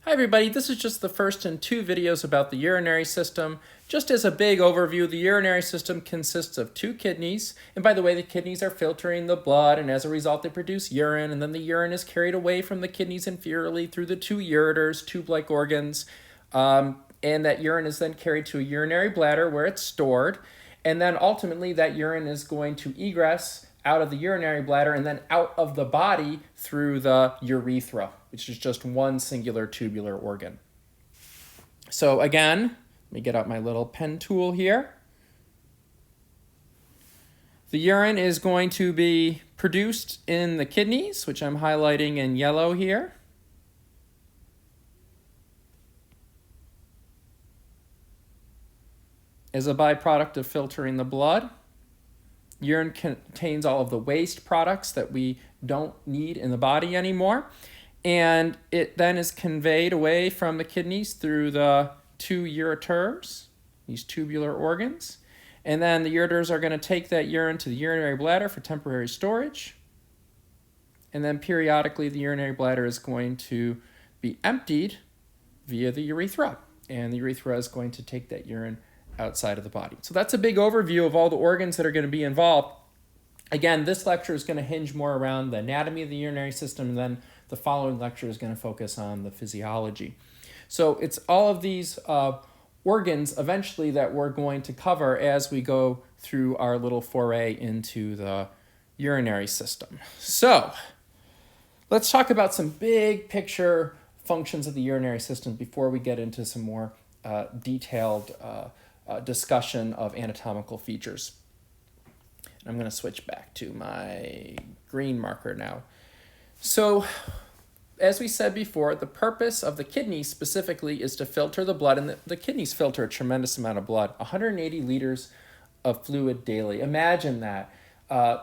Hi everybody, this is just the first in two videos about the urinary system. Just as a big overview, the urinary system consists of two kidneys. And by the way, the kidneys are filtering the blood, and as a result they produce urine, and then the urine is carried away from the kidneys inferiorly through the two ureters, tube-like organs. And that urine is then carried to a urinary bladder where it's stored. And then ultimately that urine is going to egress out of the urinary bladder and then out of the body through the urethra, which is just one singular tubular organ. So again, let me get out my little pen tool here. The urine is going to be produced in the kidneys, which I'm highlighting in yellow here. As a byproduct of filtering the blood. Urine contains all of the waste products that we don't need in the body anymore. And it then is conveyed away from the kidneys through the two ureters, these tubular organs. And then the ureters are going to take that urine to the urinary bladder for temporary storage. And then periodically the urinary bladder is going to be emptied via the urethra. And the urethra is going to take that urine outside of the body. So that's a big overview of all the organs that are going to be involved. Again, this lecture is going to hinge more around the anatomy of the urinary system, and then the following lecture is going to focus on the physiology. So it's all of these organs eventually that we're going to cover as we go through our little foray into the urinary system. So let's talk about some big picture functions of the urinary system before we get into some more detailed discussion of anatomical features. And I'm going to switch back to my green marker now. So, as we said before, the purpose of the kidneys specifically is to filter the blood, and the kidneys filter a tremendous amount of blood, 180 liters of fluid daily. Imagine that.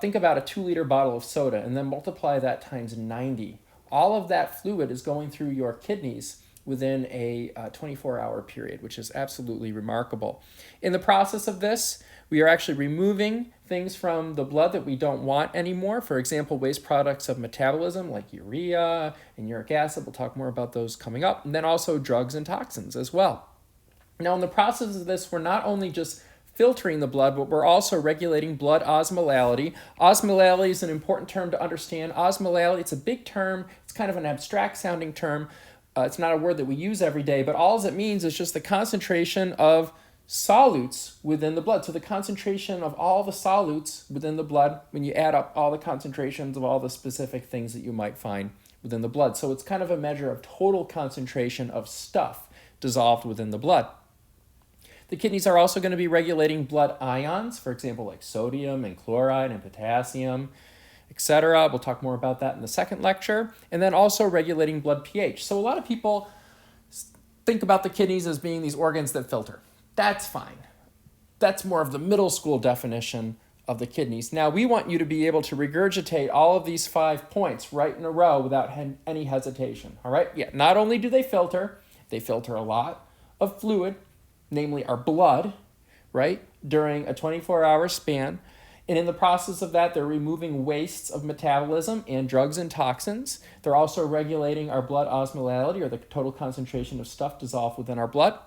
Think about a 2-liter bottle of soda and then multiply that times 90. All of that fluid is going through your kidneys within a 24-hour period, which is absolutely remarkable. In the process of this, we are actually removing things from the blood that we don't want anymore. For example, waste products of metabolism like urea and uric acid. We'll talk more about those coming up. And then also drugs and toxins as well. Now, in the process of this, we're not only just filtering the blood, but we're also regulating blood osmolality. Osmolality is an important term to understand. Osmolality, it's a big term. It's kind of an abstract sounding term. It's not a word that we use every day, but all it means is just the concentration of solutes within the blood. So the concentration of all the solutes within the blood when you add up all the concentrations of all the specific things that you might find within the blood. So it's kind of a measure of total concentration of stuff dissolved within the blood. The kidneys are also going to be regulating blood ions, for example, like sodium and chloride and potassium, etc. We'll talk more about that in the second lecture. And then also regulating blood pH. So a lot of people think about the kidneys as being these organs that filter. That's fine. That's more of the middle school definition of the kidneys. Now, we want you to be able to regurgitate all of these 5 points right in a row without any hesitation. All right? Yeah, not only do they filter a lot of fluid, namely our blood, right, during a 24-hour span. And in the process of that, they're removing wastes of metabolism and drugs and toxins. They're also regulating our blood osmolality, or the total concentration of stuff dissolved within our blood.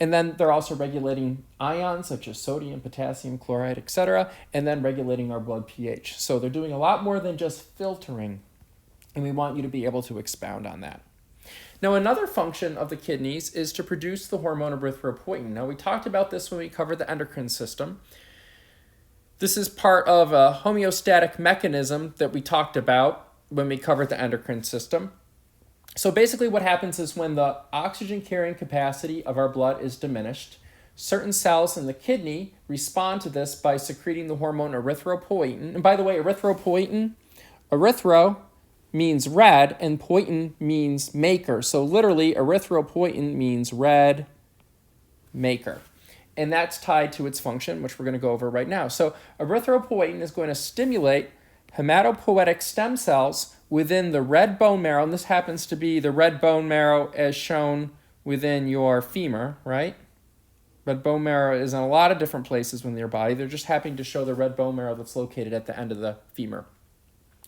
And then they're also regulating ions such as sodium, potassium, chloride, etc., and then regulating our blood pH. So they're doing a lot more than just filtering, and we want you to be able to expound on that. Now, another function of the kidneys is to produce the hormone erythropoietin. Now, we talked about this when we covered the endocrine system. This is part of a homeostatic mechanism that we talked about when we covered the endocrine system. So basically what happens is when the oxygen carrying capacity of our blood is diminished, certain cells in the kidney respond to this by secreting the hormone erythropoietin. And by the way, erythropoietin, erythro means red and poietin means maker. So literally erythropoietin means red maker. And that's tied to its function, which we're going to go over right now. So erythropoietin is going to stimulate hematopoietic stem cells within the red bone marrow, and this happens to be the red bone marrow as shown within your femur, right? Red bone marrow is in a lot of different places within your body. They're just happening to show the red bone marrow that's located at the end of the femur,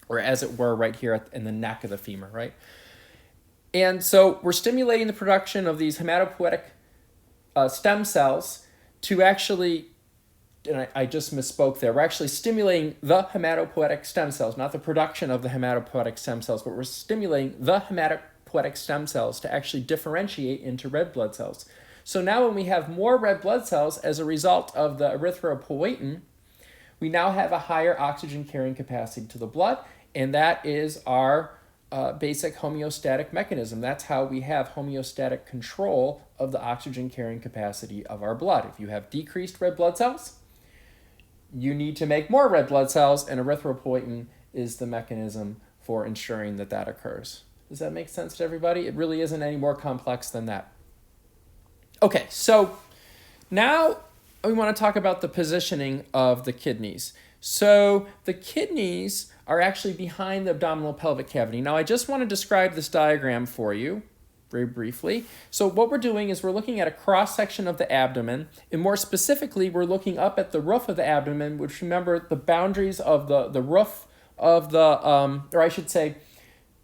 or as it were right here in the neck of the femur, right? And so we're stimulating the production of these hematopoietic stem cells to actually, and I just misspoke there, we're actually stimulating the hematopoietic stem cells, not the production of the hematopoietic stem cells, but we're stimulating the hematopoietic stem cells to actually differentiate into red blood cells. So now when we have more red blood cells as a result of the erythropoietin, we now have a higher oxygen carrying capacity to the blood, and that is our basic homeostatic mechanism. That's how we have homeostatic control of the oxygen carrying capacity of our blood. If you have decreased red blood cells, you need to make more red blood cells, and erythropoietin is the mechanism for ensuring that that occurs. Does that make sense to everybody? It really isn't any more complex than that. Okay, so now we want to talk about the positioning of the kidneys. So the kidneys are actually behind the abdominal pelvic cavity. Now I just want to describe this diagram for you very briefly. So what we're doing is we're looking at a cross-section of the abdomen, and more specifically, we're looking up at the roof of the abdomen, which, remember, the boundaries of the roof of the, or I should say,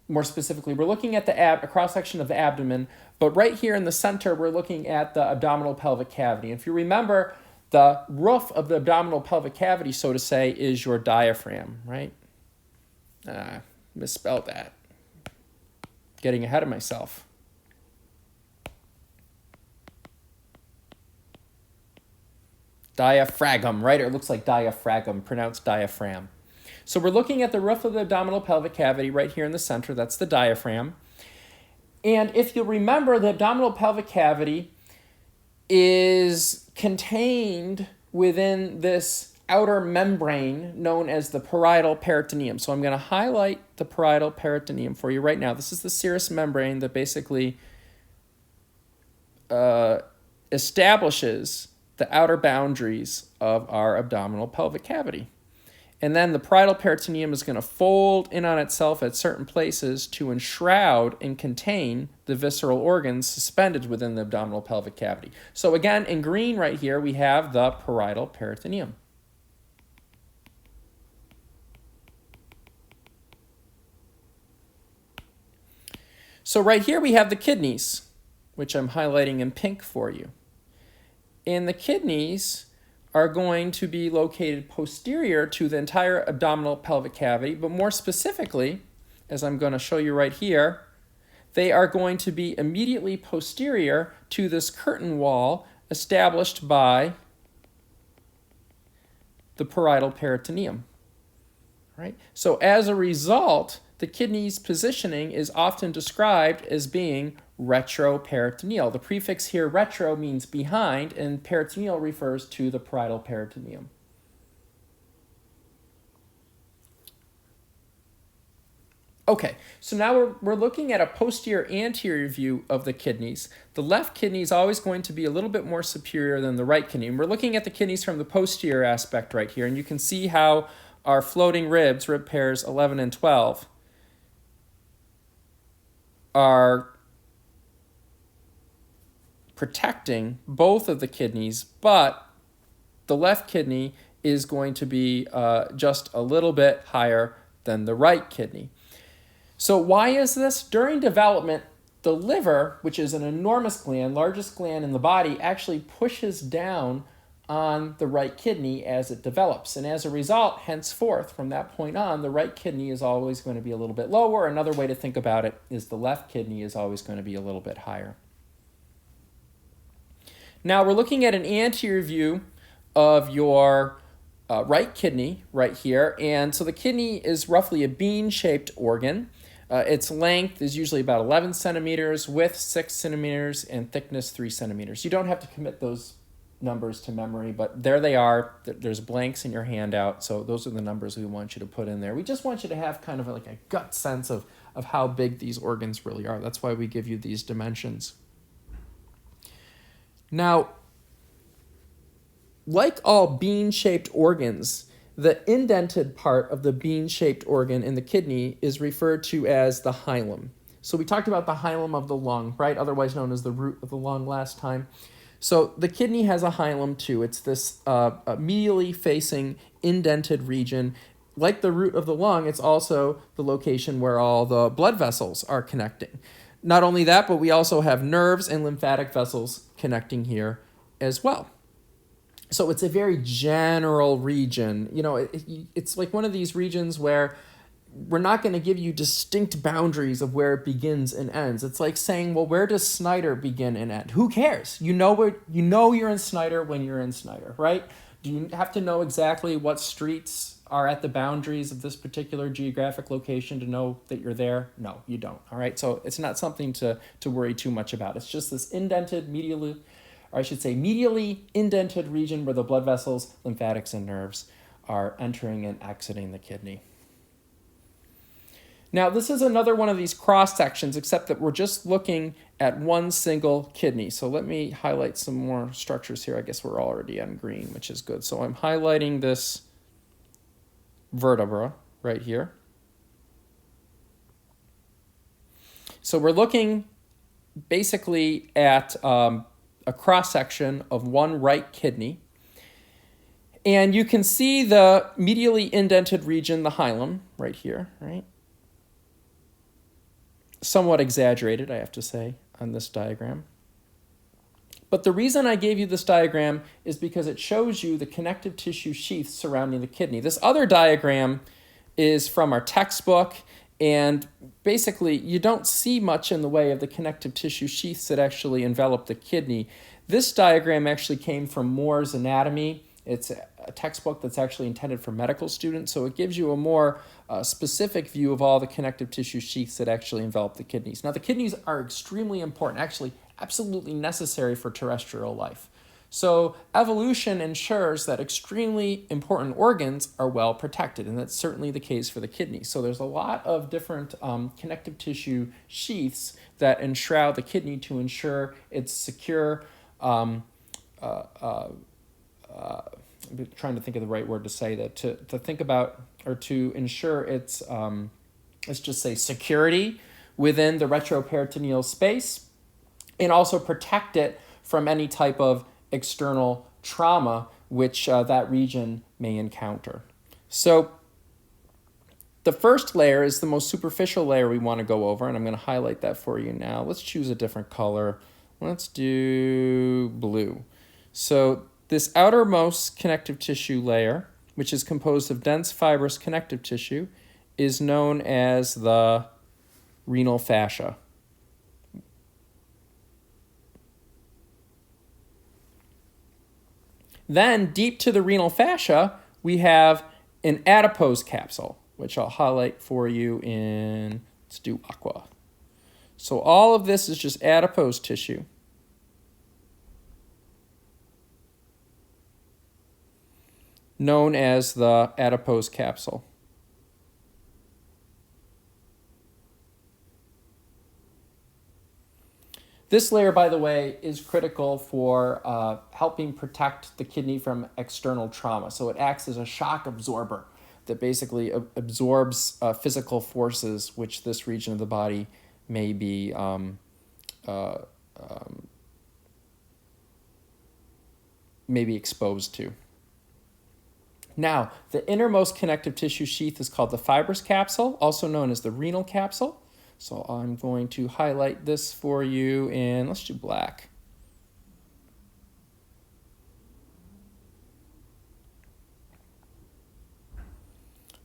more specifically, we're looking at a cross-section of the abdomen, but right here in the center, we're looking at the abdominal pelvic cavity. And if you remember, the roof of the abdominal pelvic cavity, so to say, is your diaphragm, right? Misspelled that. Getting ahead of myself. Diaphragm, right? Or it looks like diaphragm, pronounced diaphragm. So we're looking at the roof of the abdominal pelvic cavity right here in the center. That's the diaphragm. And if you remember, the abdominal pelvic cavity is contained within this outer membrane known as the parietal peritoneum. So I'm going to highlight the parietal peritoneum for you right now. This is the serous membrane that basically establishes the outer boundaries of our abdominal pelvic cavity. And then the parietal peritoneum is going to fold in on itself at certain places to enshroud and contain the visceral organs suspended within the abdominal pelvic cavity. So again, in green right here, we have the parietal peritoneum. So right here we have the kidneys, which I'm highlighting in pink for you. And the kidneys are going to be located posterior to the entire abdominal pelvic cavity, but more specifically, as I'm going to show you right here, they are going to be immediately posterior to this curtain wall established by the parietal peritoneum. Right? So as a result, the kidney's positioning is often described as being retroperitoneal. The prefix here, retro, means behind, and peritoneal refers to the parietal peritoneum. Okay, so now we're looking at a posterior-anterior view of the kidneys. The left kidney is always going to be a little bit more superior than the right kidney. And we're looking at the kidneys from the posterior aspect right here, and you can see how our floating ribs, rib pairs 11 and 12, are protecting both of the kidneys, but the left kidney is going to be just a little bit higher than the right kidney. So why is this? During development, the liver, which is an enormous gland, largest gland in the body, actually pushes down on the right kidney as it develops. And as a result, henceforth, from that point on, the right kidney is always going to be a little bit lower. Another way to think about it is the left kidney is always going to be a little bit higher. Now we're looking at an anterior view of your right kidney right here. And so the kidney is roughly a bean-shaped organ. Its length is usually about 11 centimeters, width 6 centimeters, and thickness 3 centimeters. You don't have to commit those numbers to memory, but there they are. There's blanks in your handout, so those are the numbers we want you to put in there. We just want you to have kind of like a gut sense of how big these organs really are. That's why we give you these dimensions. Now, like all bean-shaped organs, the indented part of the bean-shaped organ in the kidney is referred to as the hilum. So we talked about the hilum of the lung, right? Otherwise known as the root of the lung last time. So the kidney has a hilum too. It's this medially facing indented region. Like the root of the lung, it's also the location where all the blood vessels are connecting. Not only that, but we also have nerves and lymphatic vessels connecting here as well. So it's a very general region. You know, it's like one of these regions where we're not going to give you distinct boundaries of where it begins and ends. It's like saying, well, where does Snyder begin and end? Who cares? You know you're in Snyder when you're in Snyder, right? Do you have to know exactly what streets are at the boundaries of this particular geographic location to know that you're there? No, you don't. All right. So it's not something to worry too much about. It's just this indented medially indented region where the blood vessels, lymphatics, and nerves are entering and exiting the kidney. Now, this is another one of these cross sections, except that we're just looking at one single kidney. So let me highlight some more structures here. I guess we're already on green, which is good. So I'm highlighting this vertebra right here. So we're looking basically at a cross section of one right kidney. And you can see the medially indented region, the hilum, right here, right? Somewhat exaggerated, I have to say, on this diagram. But the reason I gave you this diagram is because it shows you the connective tissue sheath surrounding the kidney. This other diagram is from our textbook, and basically you don't see much in the way of the connective tissue sheaths that actually envelop the kidney. This diagram actually came from Moore's Anatomy. It's a textbook that's actually intended for medical students, so it gives you a more specific view of all the connective tissue sheaths that actually envelop the kidneys. Now, the kidneys are extremely important, actually absolutely necessary for terrestrial life. So evolution ensures that extremely important organs are well protected, and that's certainly the case for the kidney. So there's a lot of different connective tissue sheaths that enshroud the kidney to ensure it's secure. I'm trying to think of the right word to say that, to think about or to ensure its, let's just say, security within the retroperitoneal space, and also protect it from any type of external trauma which that region may encounter. So the first layer is the most superficial layer we want to go over, and I'm going to highlight that for you now. Let's choose a different color. Let's do blue. So this outermost connective tissue layer, which is composed of dense fibrous connective tissue, is known as the renal fascia. Then, deep to the renal fascia, we have an adipose capsule, which I'll highlight for you in, let's do aqua. So all of this is just adipose tissue. Known as the adipose capsule. This layer, by the way, is critical for helping protect the kidney from external trauma. So it acts as a shock absorber that basically absorbs physical forces which this region of the body may be exposed to. Now, the innermost connective tissue sheath is called the fibrous capsule, also known as the renal capsule. So I'm going to highlight this for you in, let's do black.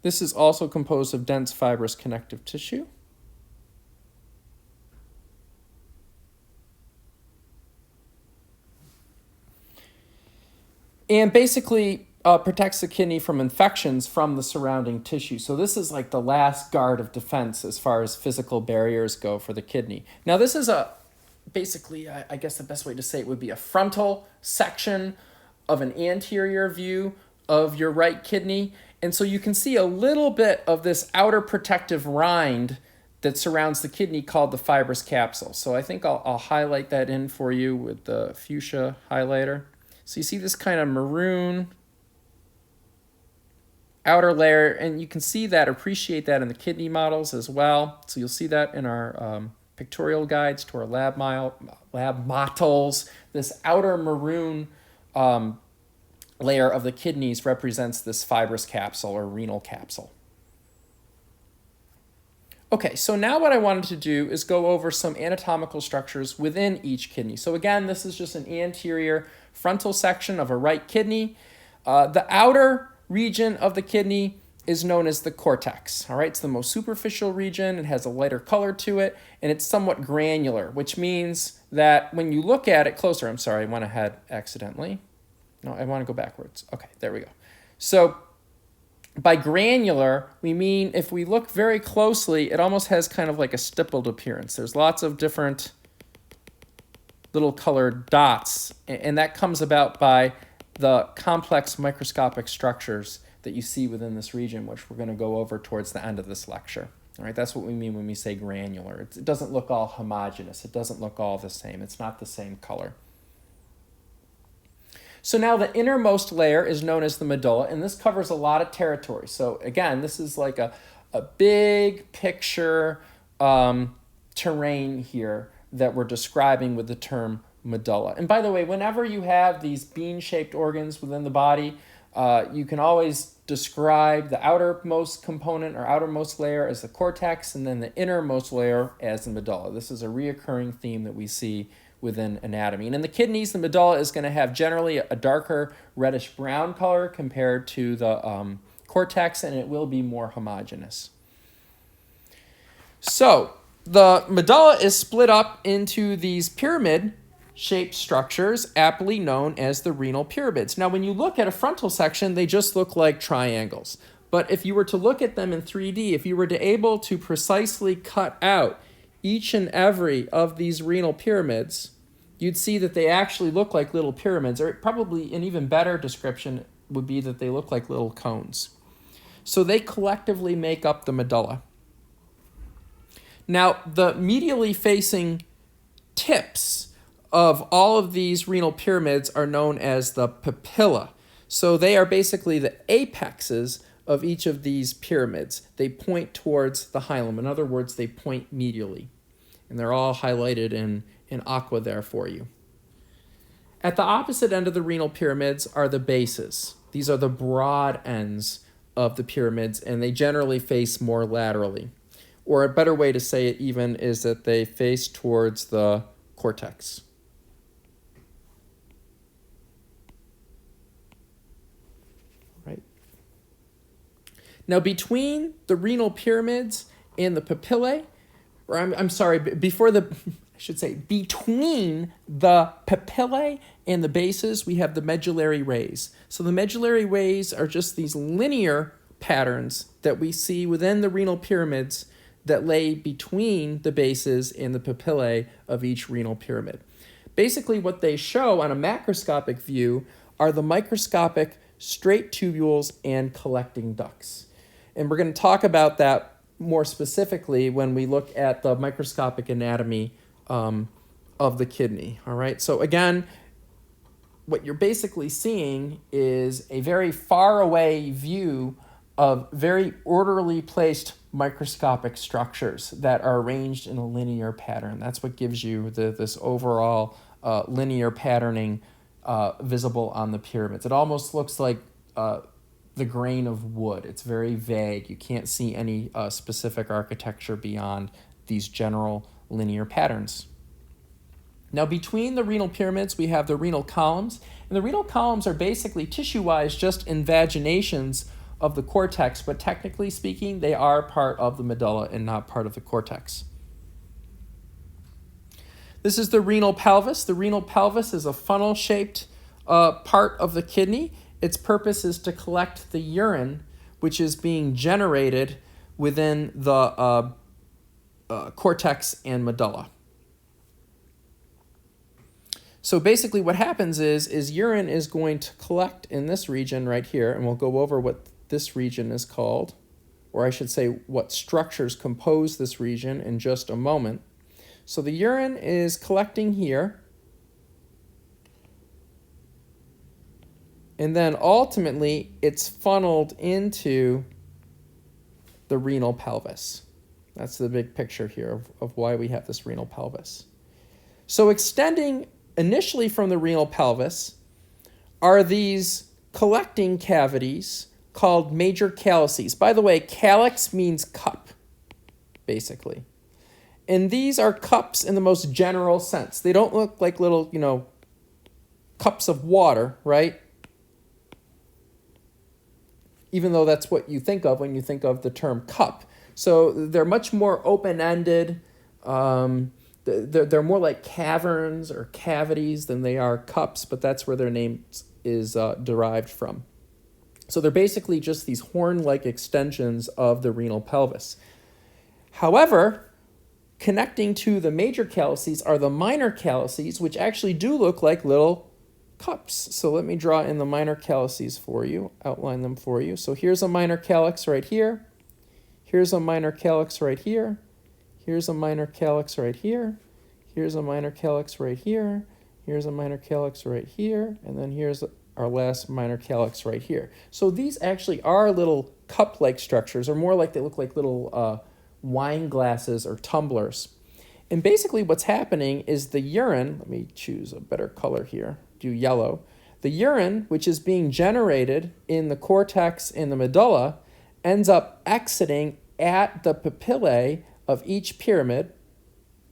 This is also composed of dense fibrous connective tissue. And basically protects the kidney from infections from the surrounding tissue. So this is like the last guard of defense as far as physical barriers go for the kidney. Now this is basically, I guess the best way to say it would be a frontal section of an anterior view of your right kidney. And so you can see a little bit of this outer protective rind that surrounds the kidney called the fibrous capsule. So I think I'll highlight that in for you with the fuchsia highlighter. So you see this kind of maroon outer layer, and you can see that, appreciate that in the kidney models as well. So you'll see that in our pictorial guides to our lab models. This outer maroon layer of the kidneys represents this fibrous capsule or renal capsule. Okay, so now what I wanted to do is go over some anatomical structures within each kidney. So again, this is just an anterior frontal section of a right kidney. The outer region of the kidney is known as the cortex. All right, it's the most superficial region. It has a lighter color to it, and it's somewhat granular, which means that when you look at it closer, I'm sorry, I went ahead accidentally. No, I want to go backwards. Okay, there we go. So by granular, we mean if we look very closely, it almost has kind of like a stippled appearance. There's lots of different little colored dots, and that comes about by the complex microscopic structures that you see within this region, which we're going to go over towards the end of this lecture. All right, that's what we mean when we say granular. It doesn't look all homogeneous. It doesn't look all the same. It's not the same color. So now the innermost layer is known as the medulla, and this covers a lot of territory. So again, this is like a big picture terrain here that we're describing with the term medulla. And by the way, whenever you have these bean-shaped organs within the body, you can always describe the outermost component or outermost layer as the cortex, and then the innermost layer as the medulla. This is a reoccurring theme that we see within anatomy. And in the kidneys, the medulla is going to have generally a darker reddish-brown color compared to the cortex, and it will be more homogeneous. So the medulla is split up into these pyramid-shaped structures, aptly known as the renal pyramids. Now, when you look at a frontal section, they just look like triangles. But if you were to look at them in 3D, if you were to able to precisely cut out each and every of these renal pyramids, you'd see that they actually look like little pyramids, or probably an even better description would be that they look like little cones. So they collectively make up the medulla. Now, the medially facing tips of all of these renal pyramids are known as the papilla. So they are basically the apexes of each of these pyramids. They point towards the hilum. In other words, they point medially. And they're all highlighted in aqua there for you. At the opposite end of the renal pyramids are the bases. These are the broad ends of the pyramids, and they generally face more laterally. Or a better way to say it even is that they face towards the cortex. Right. Now, between the renal pyramids and the papillae, or I'm sorry, between the papillae and the bases, we have the medullary rays. So the medullary rays are just these linear patterns that we see within the renal pyramids that lay between the bases and the papillae of each renal pyramid. Basically, what they show on a macroscopic view are the microscopic straight tubules and collecting ducts. And we're going to talk about that more specifically when we look at the microscopic anatomy of the kidney. All right, so again, what you're basically seeing is a very far away view of very orderly placed microscopic structures that are arranged in a linear pattern. That's what gives you this overall linear patterning visible on the pyramids. It almost looks like the grain of wood. It's very vague. You can't see any specific architecture beyond these general linear patterns. Now, between the renal pyramids, we have the renal columns, and the renal columns are basically tissue-wise just invaginations of the cortex, but technically speaking, they are part of the medulla and not part of the cortex. This is the renal pelvis. The renal pelvis is a funnel-shaped part of the kidney. Its purpose is to collect the urine, which is being generated within the cortex and medulla. So basically what happens is urine is going to collect in this region right here, and we'll go over what this region is called, or I should say what structures compose this region in just a moment. So the urine is collecting here, and then ultimately it's funneled into the renal pelvis. That's the big picture here of why we have this renal pelvis. So extending initially from the renal pelvis are these collecting cavities called major calluses. By the way, calyx means cup. basically. And these are cups in the most general sense. They don't look like little, cups of water, right? Even though that's what you think of when you think of the term cup. So they're much more open-ended. They're more like caverns or cavities than they are cups, but that's where their name is derived from. So they're basically just these horn-like extensions of the renal pelvis. However, connecting to the major calluses are the minor calluses, which actually do look like little cups. So let me draw in the minor calluses for you, outline them for you. So here's a minor calyx right here. Here's a minor calyx right here. Here's a minor calyx right here. Here's a minor calyx right here. Here's a minor calyx right here. And then here's our last minor calyx right here. So these actually are little cup-like structures, or more like they look like little wine glasses or tumblers. And basically what's happening is the urine, let me choose a better color here, do yellow. The urine, which is being generated in the cortex in the medulla, ends up exiting at the papillae of each pyramid,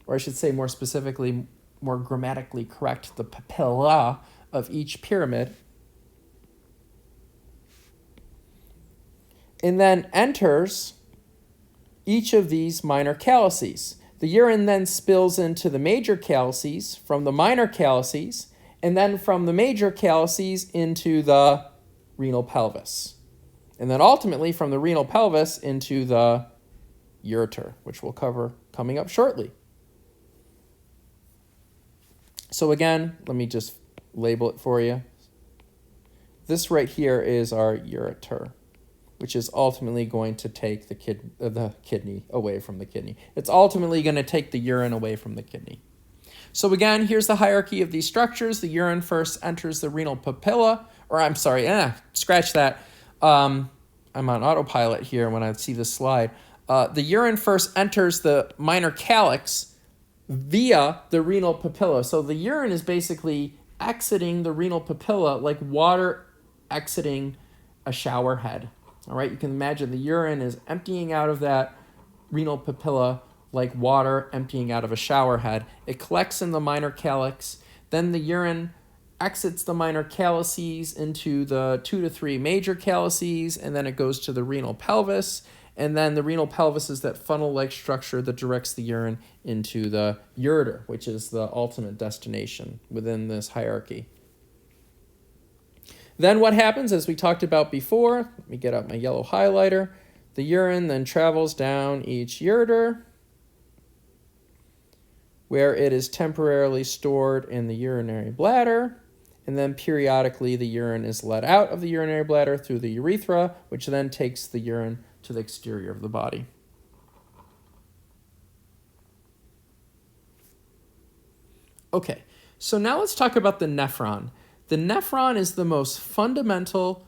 or I should say more specifically, more grammatically correct, the papilla of each pyramid, and then enters each of these minor calluses. The urine then spills into the major calluses, from the minor calluses, and then from the major calluses into the renal pelvis. And then ultimately from the renal pelvis into the ureter, which we'll cover coming up shortly. So again, let me just label it for you. This right here is our ureter, which is ultimately going to take the kidney away from the kidney. It's ultimately going to take the urine away from the kidney. So again, here's the hierarchy of these structures. The urine first enters the renal papilla, or I'm sorry, scratch that. I'm on autopilot here when I see this slide. The urine first enters the minor calyx via the renal papilla. So the urine is basically exiting the renal papilla like water exiting a shower head. All right, you can imagine the urine is emptying out of that renal papilla like water emptying out of a shower head. It collects in the minor calyx. Then the urine exits the minor calyces into the 2 to 3 major calyces, and then it goes to the renal pelvis. And then the renal pelvis is that funnel-like structure that directs the urine into the ureter, which is the ultimate destination within this hierarchy. Then what happens, as we talked about before, let me get out my yellow highlighter. The urine then travels down each ureter, where it is temporarily stored in the urinary bladder, and then periodically the urine is let out of the urinary bladder through the urethra, which then takes the urine to the exterior of the body. Okay, so now let's talk about the nephron. The nephron is the most fundamental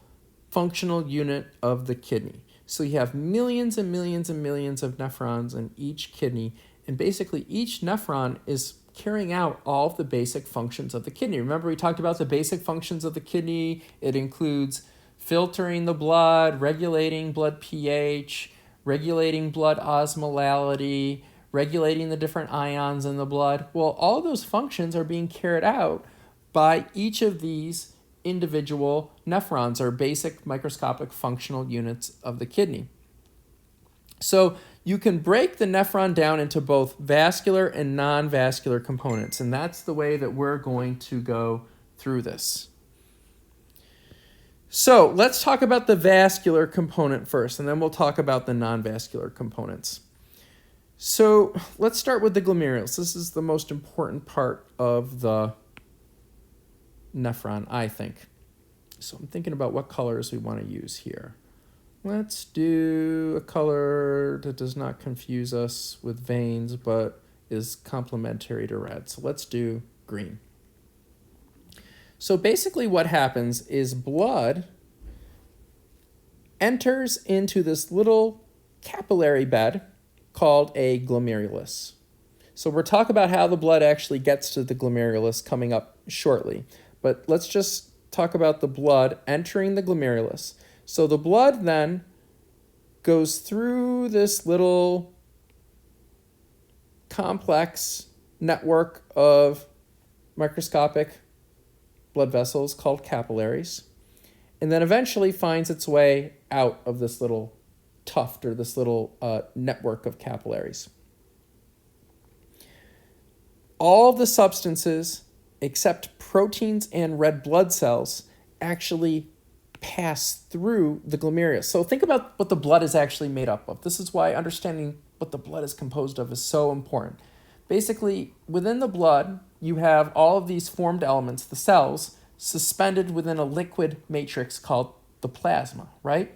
functional unit of the kidney. So you have millions and millions and millions of nephrons in each kidney, and basically each nephron is carrying out all of the basic functions of the kidney. Remember, we talked about the basic functions of the kidney. It includes filtering the blood, regulating blood pH, regulating blood osmolality, regulating the different ions in the blood. Well, all of those functions are being carried out by each of these individual nephrons, or basic microscopic functional units of the kidney. So you can break the nephron down into both vascular and non-vascular components, and that's the way that we're going to go through this. So let's talk about the vascular component first, and then we'll talk about the non-vascular components. So let's start with the glomerulus. This is the most important part of the nephron, I think. So I'm thinking about what colors we want to use here. Let's do a color that does not confuse us with veins, but is complementary to red. So let's do green. So basically what happens is blood enters into this little capillary bed called a glomerulus. So we'll talk about how the blood actually gets to the glomerulus coming up shortly. But let's just talk about the blood entering the glomerulus. So the blood then goes through this little complex network of microscopic blood vessels called capillaries, and then eventually finds its way out of this little tuft or this little network of capillaries. All of the substances except proteins and red blood cells actually pass through the glomerulus. So think about what the blood is actually made up of. This is why understanding what the blood is composed of is so important. Basically, within the blood, you have all of these formed elements, the cells, suspended within a liquid matrix called the plasma, right?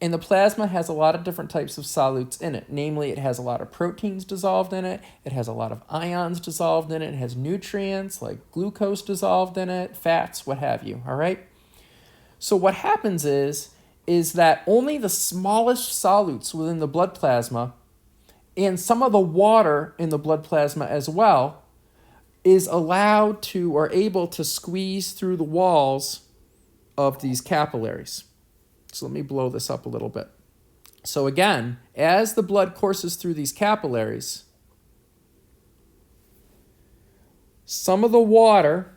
And the plasma has a lot of different types of solutes in it. Namely, it has a lot of proteins dissolved in it. It has a lot of ions dissolved in it. It has nutrients like glucose dissolved in it, fats, what have you, all right? So what happens is that only the smallest solutes within the blood plasma and some of the water in the blood plasma as well is allowed to or able to squeeze through the walls of these capillaries. So let me blow this up a little bit. So again, as the blood courses through these capillaries, some of the water,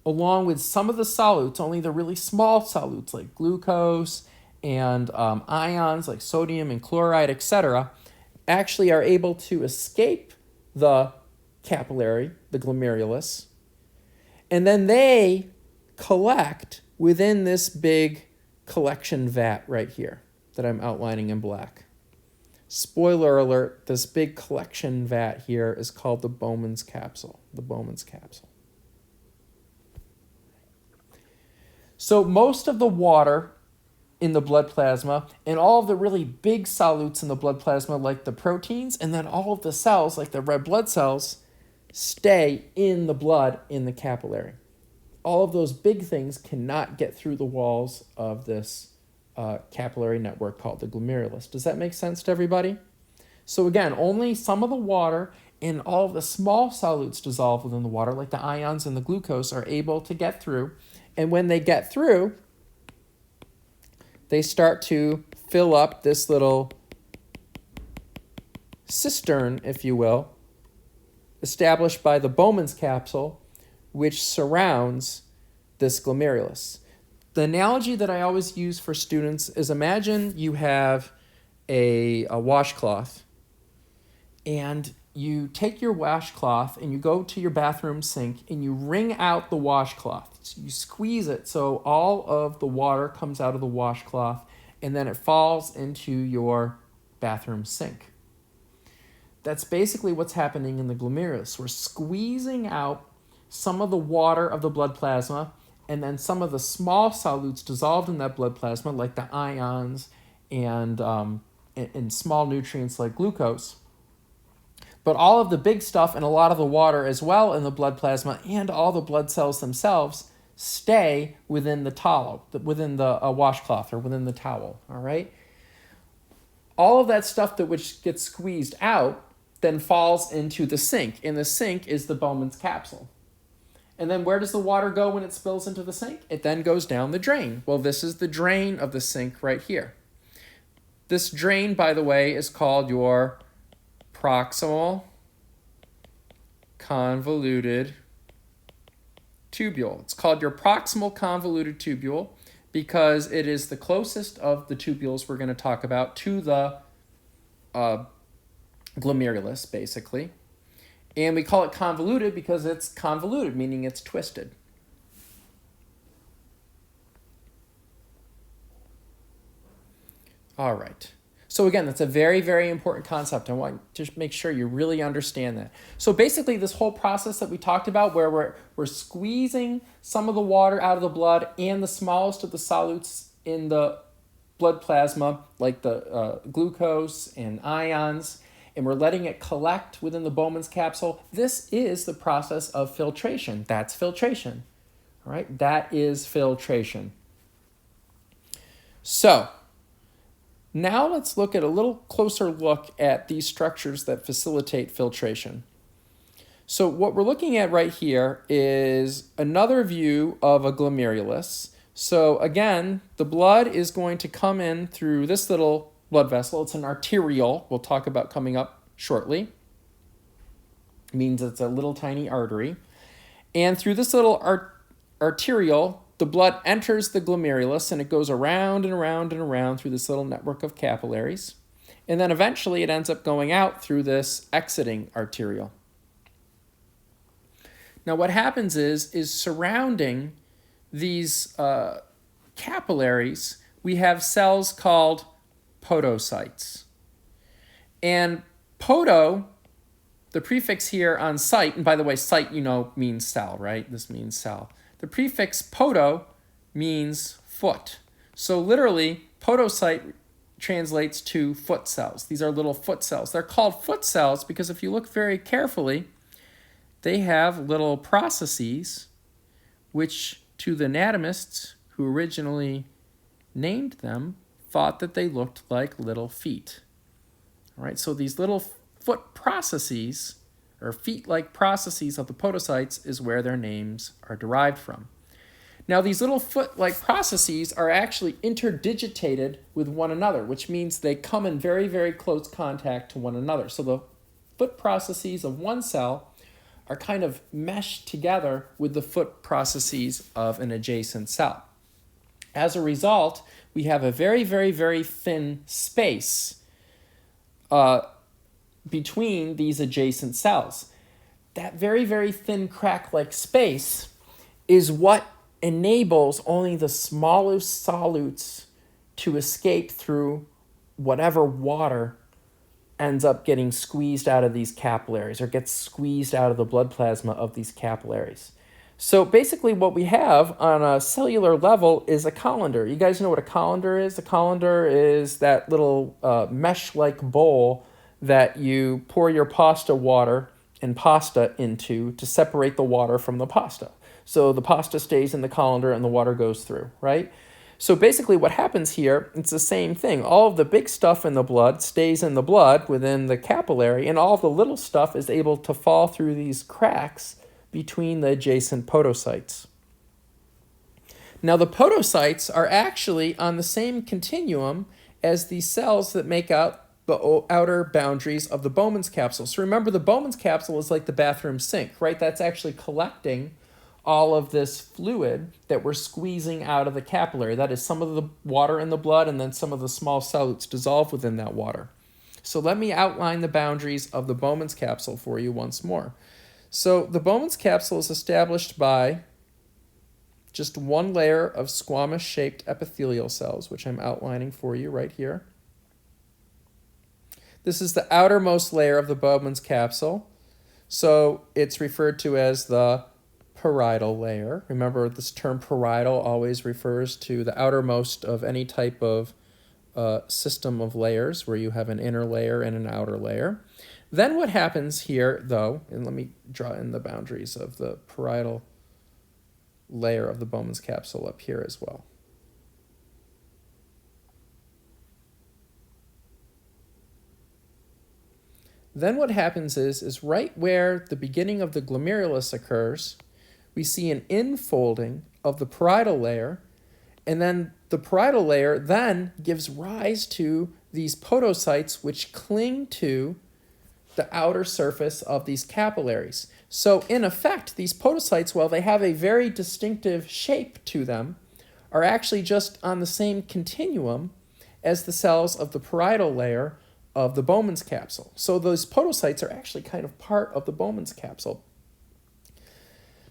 along with some of the solutes, only the really small solutes like glucose and ions like sodium and chloride, etc., actually are able to escape the capillary, the glomerulus, and then they collect within this big collection vat right here that I'm outlining in black. Spoiler alert, this big collection vat here is called the Bowman's capsule, the Bowman's capsule. So most of the water in the blood plasma and all of the really big solutes in the blood plasma like the proteins and then all of the cells like the red blood cells stay in the blood in the capillary. All of those big things cannot get through the walls of this capillary network called the glomerulus. Does that make sense to everybody? So again, only some of the water and all of the small solutes dissolved within the water, like the ions and the glucose, are able to get through. And when they get through, they start to fill up this little cistern, if you will, established by the Bowman's capsule, which surrounds this glomerulus. The analogy that I always use for students is imagine you have a washcloth and you take your washcloth and you go to your bathroom sink and you wring out the washcloth. So you squeeze it so all of the water comes out of the washcloth and then it falls into your bathroom sink. That's basically what's happening in the glomerulus. We're squeezing out some of the water of the blood plasma and then some of the small solutes dissolved in that blood plasma, like the ions and small nutrients like glucose. But all of the big stuff and a lot of the water as well in the blood plasma and all the blood cells themselves stay within the towel, within the washcloth or within the towel, all right? All of that stuff which gets squeezed out then falls into the sink, and the sink is the Bowman's capsule. And then where does the water go when it spills into the sink? It then goes down the drain. Well, this is the drain of the sink right here. This drain, by the way, is called your proximal convoluted tubule. It's called your proximal convoluted tubule because it is the closest of the tubules we're going to talk about to the glomerulus, basically. And we call it convoluted because it's convoluted, meaning it's twisted. All right. So again, that's a very, very important concept. I want to make sure you really understand that. So basically, this whole process that we talked about where we're squeezing some of the water out of the blood and the smallest of the solutes in the blood plasma, like the glucose and ions, and we're letting it collect within the Bowman's capsule, this is the process of filtration. That's filtration. All right, that is filtration. So now let's look at a little closer look at these structures that facilitate filtration. So what we're looking at right here is another view of a glomerulus. So again, the blood is going to come in through this little blood vessel. It's an arteriole we'll talk about coming up shortly. means it's a little tiny artery. And through this little arteriole, the blood enters the glomerulus and it goes around and around and around through this little network of capillaries. And then eventually it ends up going out through this exiting arteriole. Now what happens is surrounding these capillaries, we have cells called podocytes. And podo, the prefix here on site, and by the way, site, means cell, right? This means cell. The prefix podo means foot. So literally, podocyte translates to foot cells. These are little foot cells. They're called foot cells because if you look very carefully, they have little processes which to the anatomists who originally named them thought that they looked like little feet. All right, so these little foot processes or feet-like processes of the podocytes is where their names are derived from. Now, these little foot-like processes are actually interdigitated with one another, which means they come in very, very close contact to one another. So the foot processes of one cell are kind of meshed together with the foot processes of an adjacent cell. As a result, we have a very, very, very thin space between these adjacent cells. That very, very thin crack-like space is what enables only the smallest solutes to escape through whatever water ends up getting squeezed out of these capillaries or gets squeezed out of the blood plasma of these capillaries. So basically what we have on a cellular level is a colander. You guys know what a colander is? A colander is that little mesh-like bowl that you pour your pasta water and pasta into to separate the water from the pasta. So the pasta stays in the colander and the water goes through, right? So basically what happens here, it's the same thing. All of the big stuff in the blood stays in the blood within the capillary, and all of the little stuff is able to fall through these cracks between the adjacent podocytes. Now the podocytes are actually on the same continuum as the cells that make up the outer boundaries of the Bowman's capsule. So remember, the Bowman's capsule is like the bathroom sink, right? That's actually collecting all of this fluid that we're squeezing out of the capillary. That is some of the water in the blood and then some of the small solutes dissolved within that water. So let me outline the boundaries of the Bowman's capsule for you once more. So the Bowman's capsule is established by just one layer of squamous-shaped epithelial cells, which I'm outlining for you right here. This is the outermost layer of the Bowman's capsule. So it's referred to as the parietal layer. Remember, this term parietal always refers to the outermost of any type of system of layers where you have an inner layer and an outer layer. Then what happens here, though, and let me draw in the boundaries of the parietal layer of the Bowman's capsule up here as well. Then what happens is right where the beginning of the glomerulus occurs, we see an infolding of the parietal layer, and then the parietal layer then gives rise to these podocytes which cling to the outer surface of these capillaries. So in effect, these podocytes, while they have a very distinctive shape to them, are actually just on the same continuum as the cells of the parietal layer of the Bowman's capsule. So those podocytes are actually kind of part of the Bowman's capsule.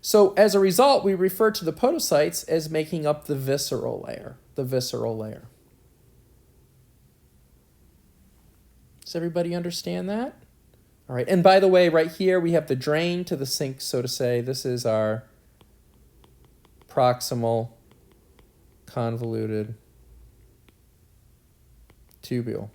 So as a result, we refer to the podocytes as making up the visceral layer, Does everybody understand that? All right, and by the way, right here we have the drain to the sink, so to say. This is our proximal convoluted tubule.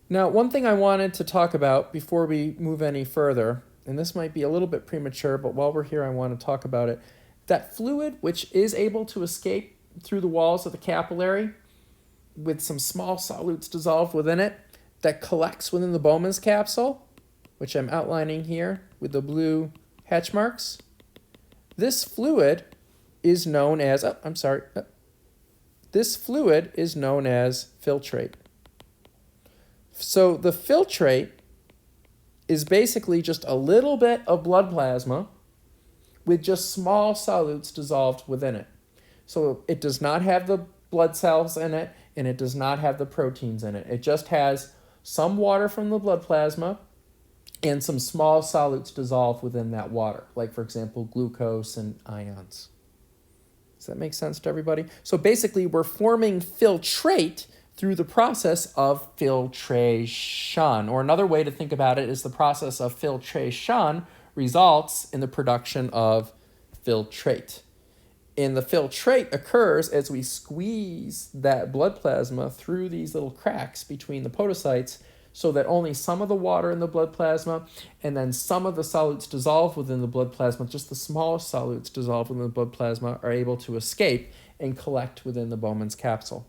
Now, one thing I wanted to talk about before we move any further, and this might be a little bit premature, but while we're here I want to talk about it. That fluid which is able to escape through the walls of the capillary with some small solutes dissolved within it that collects within the Bowman's capsule, which I'm outlining here with the blue hatch marks, this fluid is known as, this fluid is known as filtrate. So the filtrate is basically just a little bit of blood plasma with just small solutes dissolved within it. So it does not have the blood cells in it, and it does not have the proteins in it. It just has some water from the blood plasma and some small solutes dissolved within that water, like, for example, glucose and ions. Does that make sense to everybody? So basically, we're forming filtrate through the process of filtration. Or another way to think about it is the process of filtration results in the production of filtrate. And the filtrate occurs as we squeeze that blood plasma through these little cracks between the podocytes so that only some of the water in the blood plasma and then some of the solutes dissolved within the blood plasma, just the smallest solutes dissolved within the blood plasma, are able to escape and collect within the Bowman's capsule.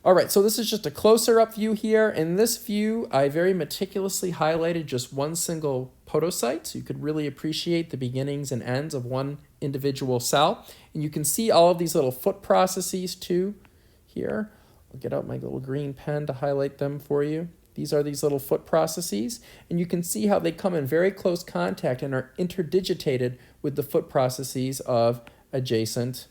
All right, so this is just a closer up view here. In this view, I very meticulously highlighted just one single podocyte, so you could really appreciate the beginnings and ends of one individual cell. And you can see all of these little foot processes too here. I'll get out my little green pen to highlight them for you. These are these little foot processes, and you can see how they come in very close contact and are interdigitated with the foot processes of adjacent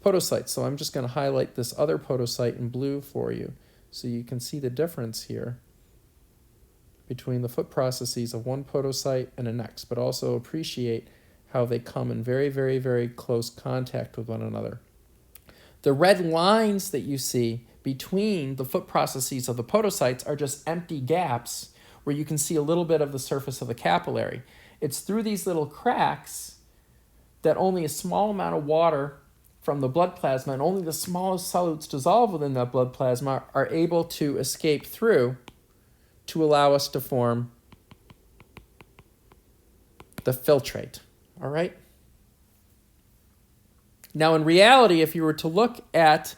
podocytes. So I'm just going to highlight this other podocyte in blue for you so you can see the difference here between the foot processes of one podocyte and the next, but also appreciate how they come in very, very, very close contact with one another. The red lines that you see between the foot processes of the podocytes are just empty gaps where you can see a little bit of the surface of the capillary. It's through these little cracks that only a small amount of water from the blood plasma and only the smallest solutes dissolved within that blood plasma are able to escape through to allow us to form the filtrate. All right? Now, in reality, if you were to look at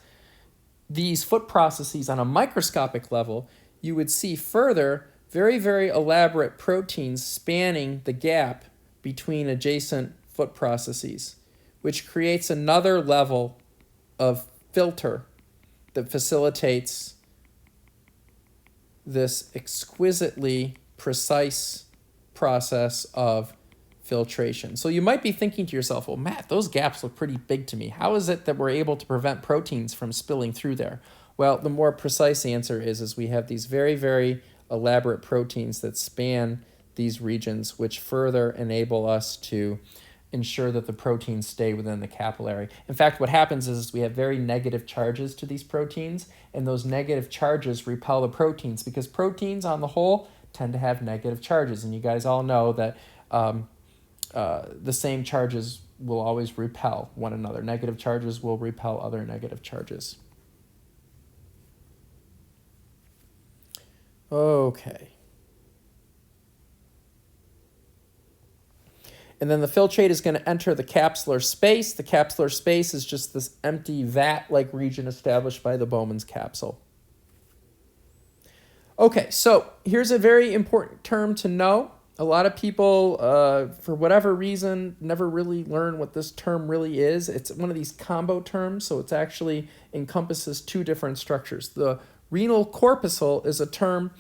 these foot processes on a microscopic level, you would see further very, very elaborate proteins spanning the gap between adjacent foot processes, which creates another level of filter that facilitates this exquisitely precise process of filtration. So you might be thinking to yourself, well, Matt, those gaps look pretty big to me. How is it that we're able to prevent proteins from spilling through there? Well, the more precise answer is we have these very, very elaborate proteins that span these regions, which further enable us to ensure that the proteins stay within the capillary. In fact, what happens is we have very negative charges to these proteins, and those negative charges repel the proteins because proteins on the whole tend to have negative charges. And you guys all know that the same charges will always repel one another. Negative charges will repel other negative charges. Okay. And then the filtrate is going to enter the capsular space. The capsular space is just this empty vat-like region established by the Bowman's capsule. Okay, so here's a very important term to know. A lot of people, for whatever reason, never really learn what this term really is. It's one of these combo terms, so it actually encompasses two different structures. The renal corpuscle is a term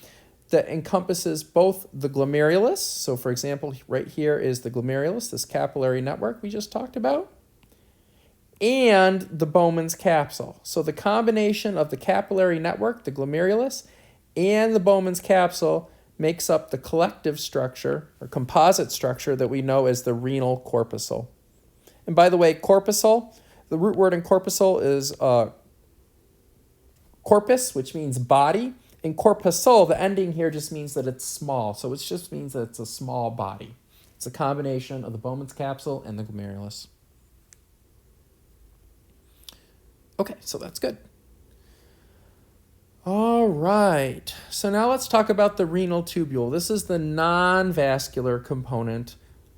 that encompasses both the glomerulus. So, for example, right here is the glomerulus, this capillary network we just talked about, and the Bowman's capsule. So the combination of the capillary network, the glomerulus, and the Bowman's capsule makes up the collective structure or composite structure that we know as the renal corpuscle. And by the way, corpuscle, the root word in corpuscle is corpus, which means body. In corpuscle, the ending here just means that it's small. So it just means that it's a small body. It's a combination of the Bowman's capsule and the glomerulus. Okay, so that's good. All right, so now let's talk about the renal tubule. This is the non-vascular component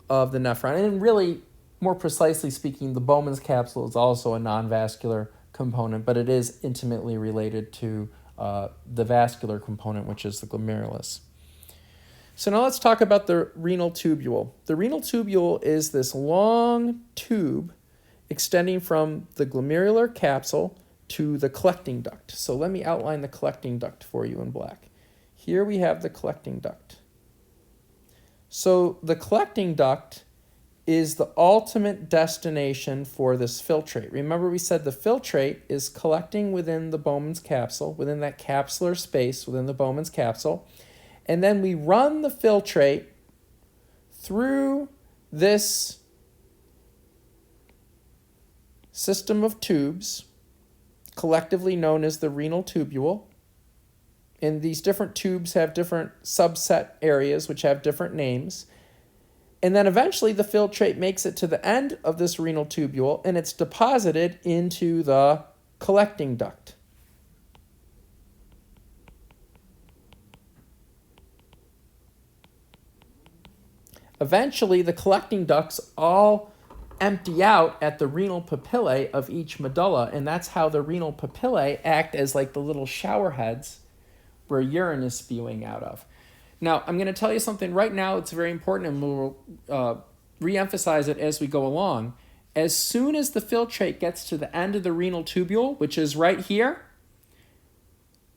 of the nephron. And really, more precisely speaking, the Bowman's capsule is also a non-vascular component, but it is intimately related to the vascular component, which is the glomerulus. So now let's talk about the renal tubule. The renal tubule is this long tube extending from the glomerular capsule to the collecting duct. So let me outline the collecting duct for you in black. Here we have the collecting duct. So the collecting duct is the ultimate destination for this filtrate. Remember we said the filtrate is collecting within the Bowman's capsule, within that capsular space within the Bowman's capsule, and then we run the filtrate through this system of tubes, collectively known as the renal tubule. And these different tubes have different subset areas which have different names. And then eventually the filtrate makes it to the end of this renal tubule and it's deposited into the collecting duct. Eventually the collecting ducts all empty out at the renal papillae of each medulla, and that's how the renal papillae act as like the little shower heads where urine is spewing out of. Now, I'm going to tell you something right now that's very important, and we'll re-emphasize it as we go along. As soon as the filtrate gets to the end of the renal tubule, which is right here,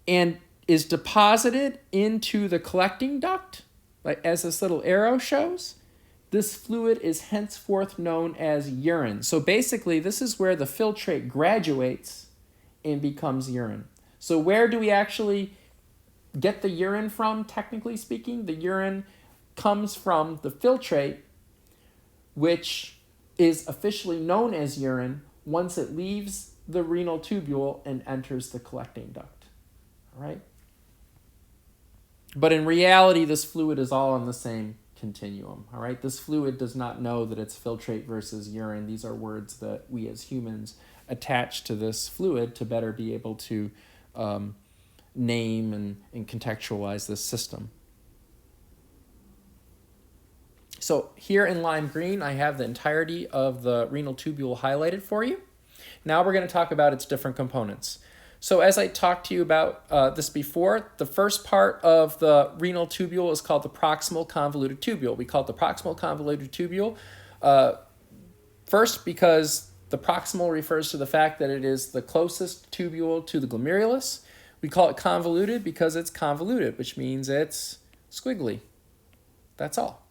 and is deposited into the collecting duct, like as this little arrow shows, this fluid is henceforth known as urine. So basically, this is where the filtrate graduates and becomes urine. So where do we actually get the urine from, technically speaking? The urine comes from the filtrate, which is officially known as urine once it leaves the renal tubule and enters the collecting duct. All right? But in reality, this fluid is all on the same continuum. All right? This fluid does not know that it's filtrate versus urine. These are words that we as humans attach to this fluid to better be able to name and contextualize this system. So here in lime green, I have the entirety of the renal tubule highlighted for you. Now we're going to talk about its different components. So as I talked to you about this before, the first part of the renal tubule is called the proximal convoluted tubule. We call it the proximal convoluted tubule first because the proximal refers to the fact that it is the closest tubule to the glomerulus. We call it convoluted because it's convoluted, which means it's squiggly. That's all.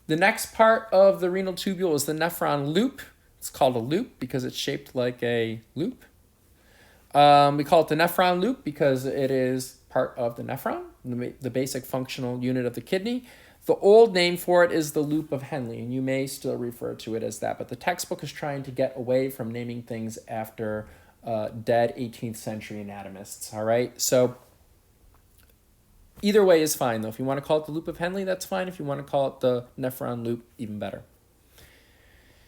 The next part of the renal tubule is the nephron loop. It's called a loop because it's shaped like a loop. We call it the nephron loop because it is part of the nephron, the basic functional unit of the kidney. The old name for it is the loop of Henle, and you may still refer to it as that, but the textbook is trying to get away from naming things after dead 18th century anatomists, all right? So either way is fine, though. If you want to call it the loop of Henle, that's fine. If you want to call it the nephron loop, even better.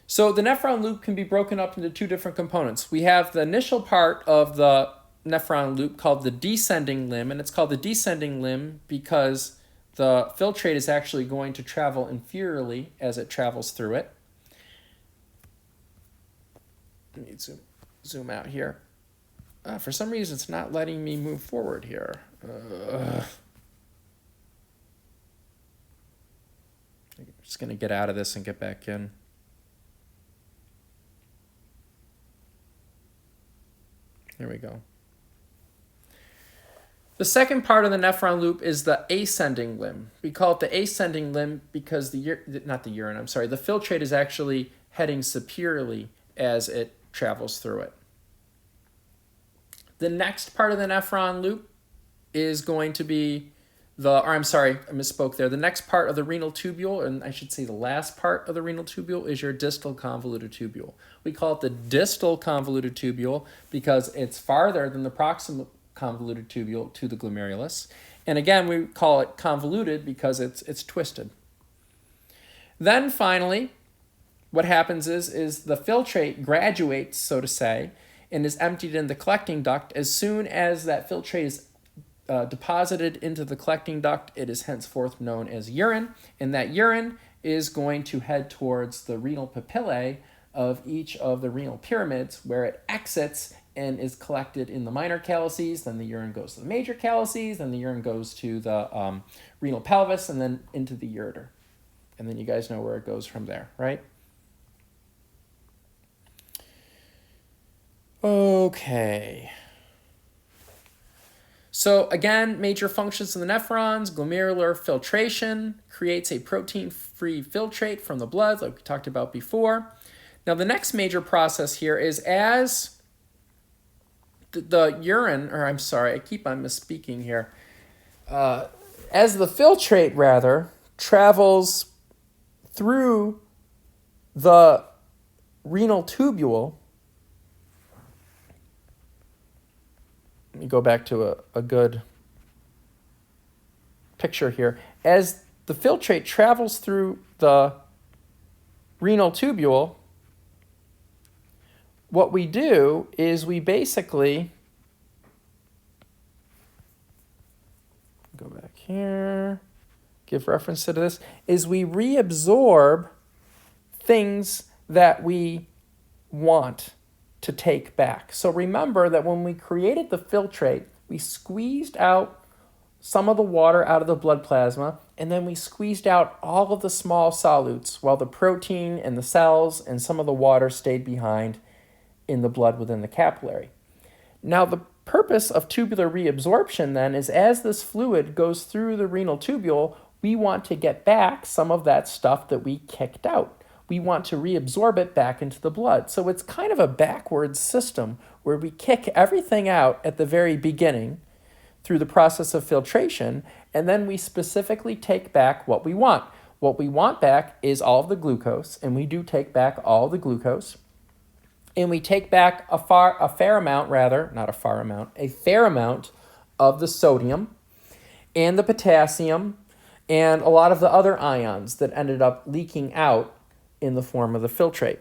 So the nephron loop can be broken up into two different components. We have the initial part of the nephron loop called the descending limb, and it's called the descending limb because the filtrate is actually going to travel inferiorly as it travels through it. Let me zoom out here. For some reason, it's not letting me move forward here. I'm just going to get out of this and get back in. There we go. The second part of the nephron loop is the ascending limb. We call it the ascending limb because the filtrate is actually heading superiorly as it travels through it. The next part of the nephron loop is going to be I misspoke there. The next part of the renal tubule, and I should say the last part of the renal tubule, is your distal convoluted tubule. We call it the distal convoluted tubule because it's farther than the proximal convoluted tubule to the glomerulus. And again, we call it convoluted because it's twisted. Then finally, what happens is the filtrate graduates, so to say, and is emptied in the collecting duct. As soon as that filtrate is deposited into the collecting duct, it is henceforth known as urine, and that urine is going to head towards the renal papillae of each of the renal pyramids, where it exits and is collected in the minor calluses. Then the urine goes to the major calluses, then the urine goes to the renal pelvis, and then into the ureter. And then you guys know where it goes from there, right? Okay. So again, major functions of the nephrons: glomerular filtration, creates a protein-free filtrate from the blood, like we talked about before. Now the next major process here is as the urine, or I'm sorry, I keep on misspeaking here, as the filtrate rather travels through the renal tubule. Let me go back to a good picture here. As the filtrate travels through the renal tubule, what we do is we basically go back here, give reference to this, is we reabsorb things that we want to take back. So remember that when we created the filtrate, we squeezed out some of the water out of the blood plasma, and then we squeezed out all of the small solutes while the protein and the cells and some of the water stayed behind in the blood within the capillary. Now the purpose of tubular reabsorption then is as this fluid goes through the renal tubule, we want to get back some of that stuff that we kicked out. We want to reabsorb it back into the blood. So it's kind of a backwards system where we kick everything out at the very beginning through the process of filtration, and then we specifically take back what we want. What we want back is all of the glucose, and we do take back all the glucose. And we take back a fair amount of the sodium and the potassium and a lot of the other ions that ended up leaking out in the form of the filtrate.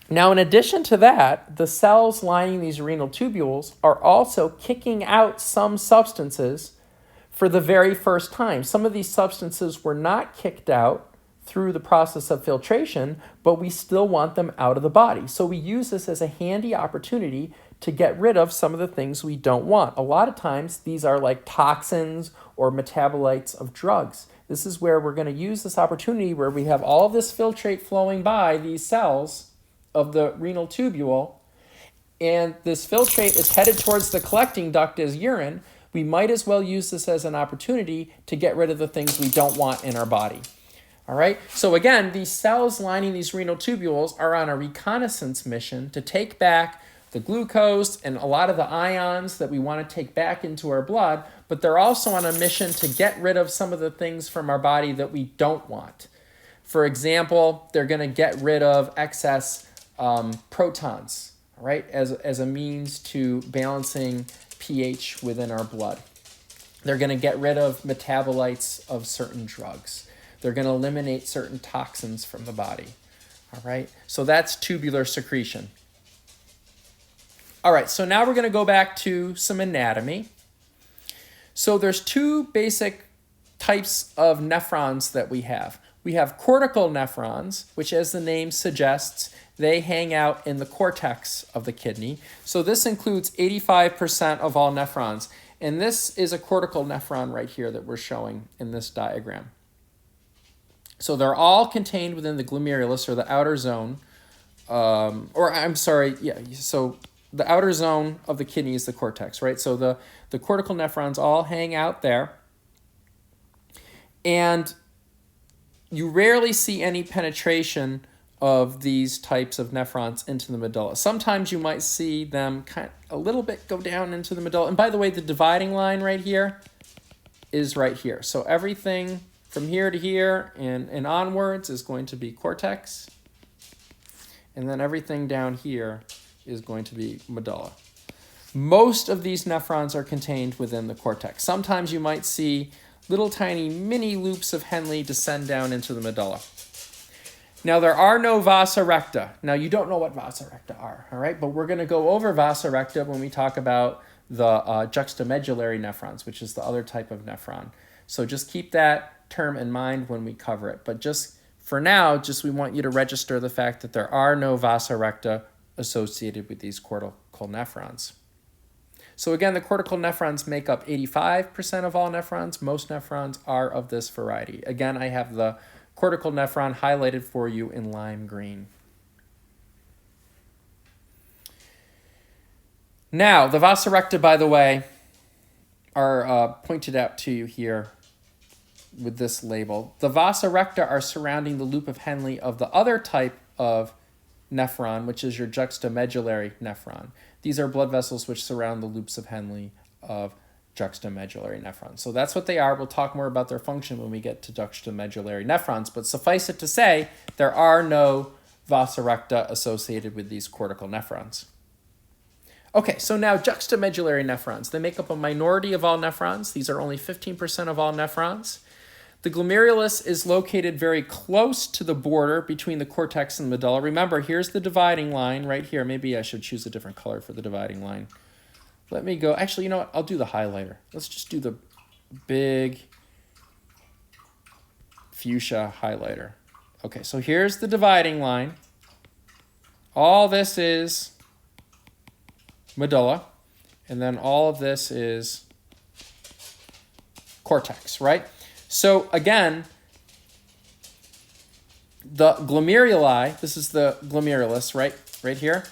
Now, in addition to that, the cells lining these renal tubules are also kicking out some substances for the very first time. Some of these substances were not kicked out through the process of filtration, but we still want them out of the body. So we use this as a handy opportunity to get rid of some of the things we don't want. A lot of times, these are like toxins or metabolites of drugs. This is where we're going to use this opportunity where we have all of this filtrate flowing by these cells of the renal tubule, and this filtrate is headed towards the collecting duct as urine. We might as well use this as an opportunity to get rid of the things we don't want in our body. All right, so again, these cells lining these renal tubules are on a reconnaissance mission to take back the glucose and a lot of the ions that we want to take back into our blood, but they're also on a mission to get rid of some of the things from our body that we don't want. For example, they're going to get rid of excess protons, all right, as a means to balancing pH within our blood. They're going to get rid of metabolites of certain drugs. They're going to eliminate certain toxins from the body, all right? So that's tubular secretion. All right, so now we're going to go back to some anatomy. So there's two basic types of nephrons that we have. We have cortical nephrons, which as the name suggests, they hang out in the cortex of the kidney. So this includes 85% of all nephrons. And this is a cortical nephron right here that we're showing in this diagram. So they're all contained within the glomerulus, or the outer zone. So the outer zone of the kidney is the cortex, right? So the cortical nephrons all hang out there. And you rarely see any penetration of these types of nephrons into the medulla. Sometimes you might see them a little bit go down into the medulla. And by the way, the dividing line right here is right here. So everything from here to here and onwards is going to be cortex. And then everything down here is going to be medulla. Most of these nephrons are contained within the cortex. Sometimes you might see little tiny mini loops of Henle descend down into the medulla. Now, there are no Vasa Recta. Now, you don't know what Vasa Recta are, all right? But we're going to go over Vasa Recta when we talk about the juxtamedullary nephrons, which is the other type of nephron. So just keep that term in mind when we cover it. But just for now, we want you to register the fact that there are no Vasa Recta associated with these cortical nephrons. So again, the cortical nephrons make up 85% of all nephrons. Most nephrons are of this variety. Again, I have the cortical nephron highlighted for you in lime green. Now, the Vasa Recta, by the way, are pointed out to you here with this label. The Vasa Recta are surrounding the loop of Henle of the other type of nephron, which is your juxtamedullary nephron. These are blood vessels which surround the loops of Henle of juxtamedullary nephrons. So that's what they are. We'll talk more about their function when we get to juxtamedullary nephrons, but suffice it to say, there are no Vasa Recta associated with these cortical nephrons. Okay, so now juxtamedullary nephrons. They make up a minority of all nephrons. These are only 15% of all nephrons. The glomerulus is located very close to the border between the cortex and the medulla. Remember, here's the dividing line right here. Maybe I should choose a different color for the dividing line. Let me go. Actually, you know what? I'll do the highlighter. Let's just do the big fuchsia highlighter. Okay, so here's the dividing line. All this is medulla, and then all of this is cortex, right? So again, the glomeruli, this is the glomerulus, right here,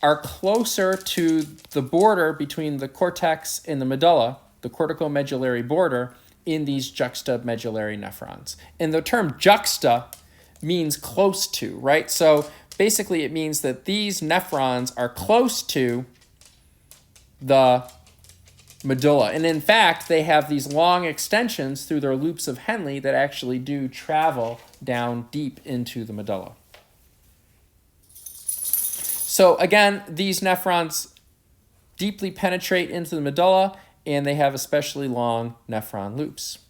are closer to the border between the cortex and the medulla, the corticomedullary border, in these juxtamedullary nephrons. And the term juxta means close to, right? So basically it means that these nephrons are close to the medulla. And in fact, they have these long extensions through their loops of Henle that actually do travel down deep into the medulla. So again, these nephrons deeply penetrate into the medulla, and they have especially long nephron loops.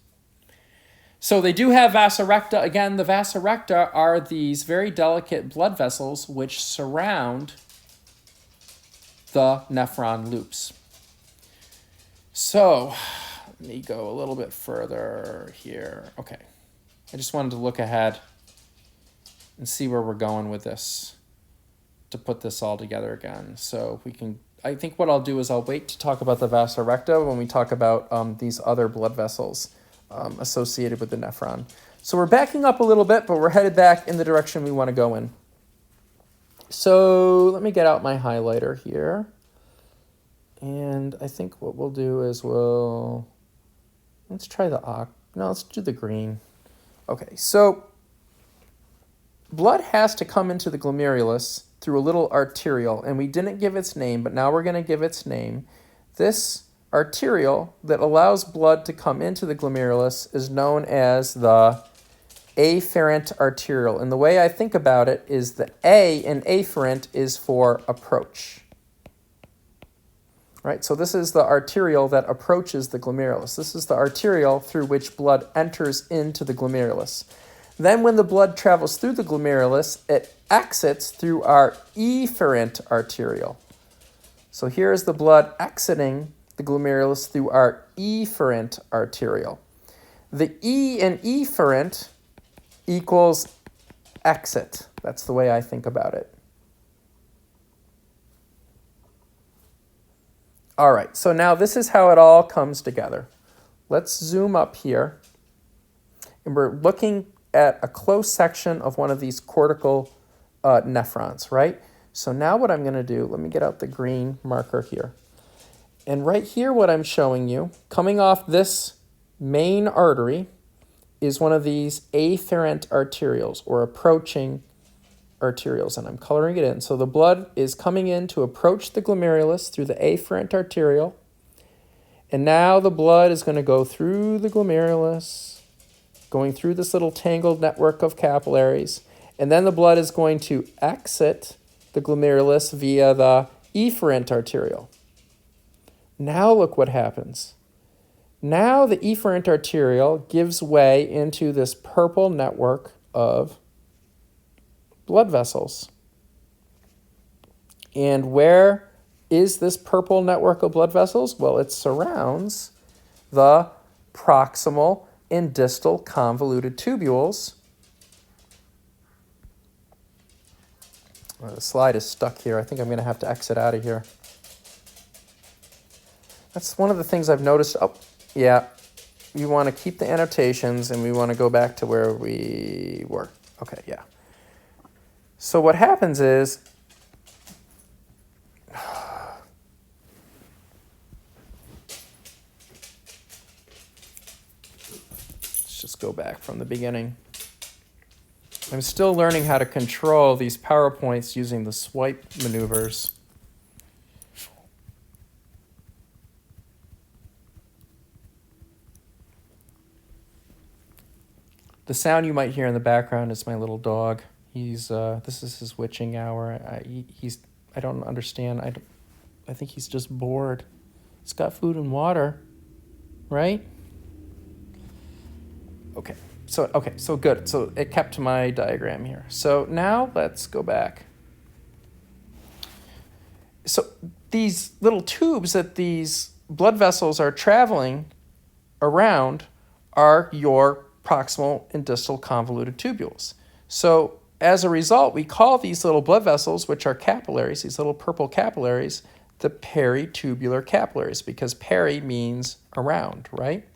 So they do have Vasa Recta. Again, the Vasa Recta are these very delicate blood vessels which surround the nephron loops. So let me go a little bit further here. Okay, I just wanted to look ahead and see where we're going with this to put this all together again. So we can, I think what I'll do is I'll wait to talk about the Vasa Recta when we talk about these other blood vessels associated with the nephron. So we're backing up a little bit, but we're headed back in the direction we want to go in. So let me get out my highlighter here. And I think what we'll do is let's try let's do the green. Okay, so blood has to come into the glomerulus through a little arteriole, and we didn't give its name, but now we're going to give its name. This arteriole that allows blood to come into the glomerulus is known as the Efferent Arteriole. And the way I think about it is the A in afferent is for approach. Right, so this is the arteriole that approaches the glomerulus. This is the arteriole through which blood enters into the glomerulus. Then when the blood travels through the glomerulus, it exits through our efferent arteriole. So here is the blood exiting the glomerulus through our efferent arteriole. The E in efferent equals exit. That's the way I think about it. All right, so now this is how it all comes together. Let's zoom up here, and we're looking at a close section of one of these cortical nephrons, right? So now what I'm going to do, let me get out the green marker here. And right here what I'm showing you, coming off this main artery, is one of these afferent arterioles, or approaching arterioles, and I'm coloring it in. So the blood is coming in to approach the glomerulus through the afferent arteriole, and now the blood is going to go through the glomerulus, going through this little tangled network of capillaries, and then the blood is going to exit the glomerulus via the efferent arteriole. Now look what happens. Now the efferent arteriole gives way into this purple network of blood vessels. And where is this purple network of blood vessels? Well, it surrounds the proximal and distal convoluted tubules. The slide is stuck here. I think I'm going to have to exit out of here. That's one of the things I've noticed. Oh, yeah. We want to keep the annotations, and we want to go back to where we were. Okay, yeah. So what happens is, just go back from the beginning. I'm still learning how to control these PowerPoints using the swipe maneuvers. The sound you might hear in the background is my little dog. This is his witching hour. I don't understand. I think he's just bored. He's got food and water, right? Okay, so good. So it kept my diagram here. So now let's go back. So these little tubes that these blood vessels are traveling around are your proximal and distal convoluted tubules. So as a result, we call these little blood vessels, which are capillaries, these little purple capillaries, the peritubular capillaries, because peri means around, right?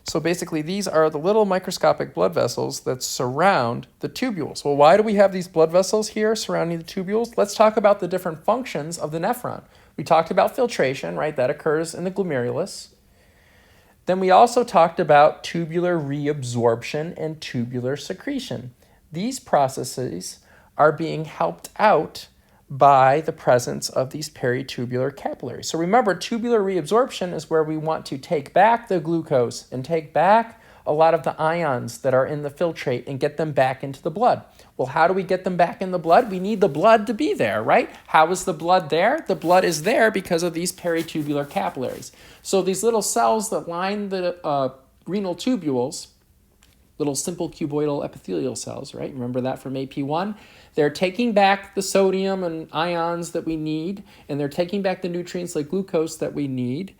So basically, these are the little microscopic blood vessels that surround the tubules. Well, why do we have these blood vessels here surrounding the tubules? Let's talk about the different functions of the nephron. We talked about filtration, right? That occurs in the glomerulus. Then we also talked about tubular reabsorption and tubular secretion. These processes are being helped out by the presence of these peritubular capillaries. So remember, tubular reabsorption is where we want to take back the glucose and take back a lot of the ions that are in the filtrate and get them back into the blood. Well, how do we get them back in the blood? We need the blood to be there, right? How is the blood there? The blood is there because of these peritubular capillaries. So these little cells that line the renal tubules, little simple cuboidal epithelial cells, right? Remember that from AP1? They're taking back the sodium and ions that we need, and they're taking back the nutrients like glucose that we need,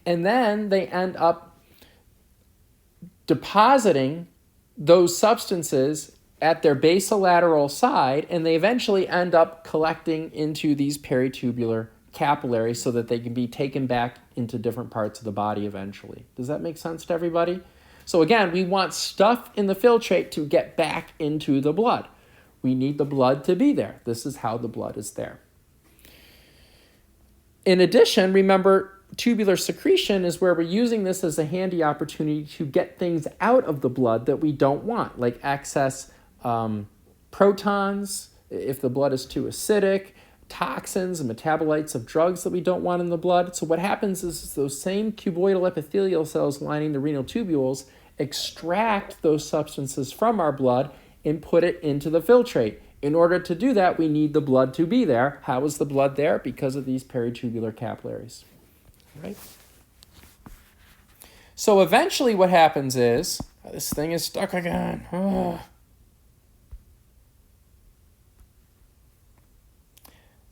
and then they end up depositing those substances at their basolateral side, and they eventually end up collecting into these peritubular capillaries so that they can be taken back into different parts of the body eventually. Does that make sense to everybody? So again, we want stuff in the filtrate to get back into the blood. We need the blood to be there. This is how the blood is there. In addition, remember, tubular secretion is where we're using this as a handy opportunity to get things out of the blood that we don't want, like excess protons, if the blood is too acidic, toxins and metabolites of drugs that we don't want in the blood. So what happens is those same cuboidal epithelial cells lining the renal tubules extract those substances from our blood and put it into the filtrate. In order to do that, we need the blood to be there. How is the blood there? Because of these peritubular capillaries, right? So eventually what happens is, this thing is stuck again.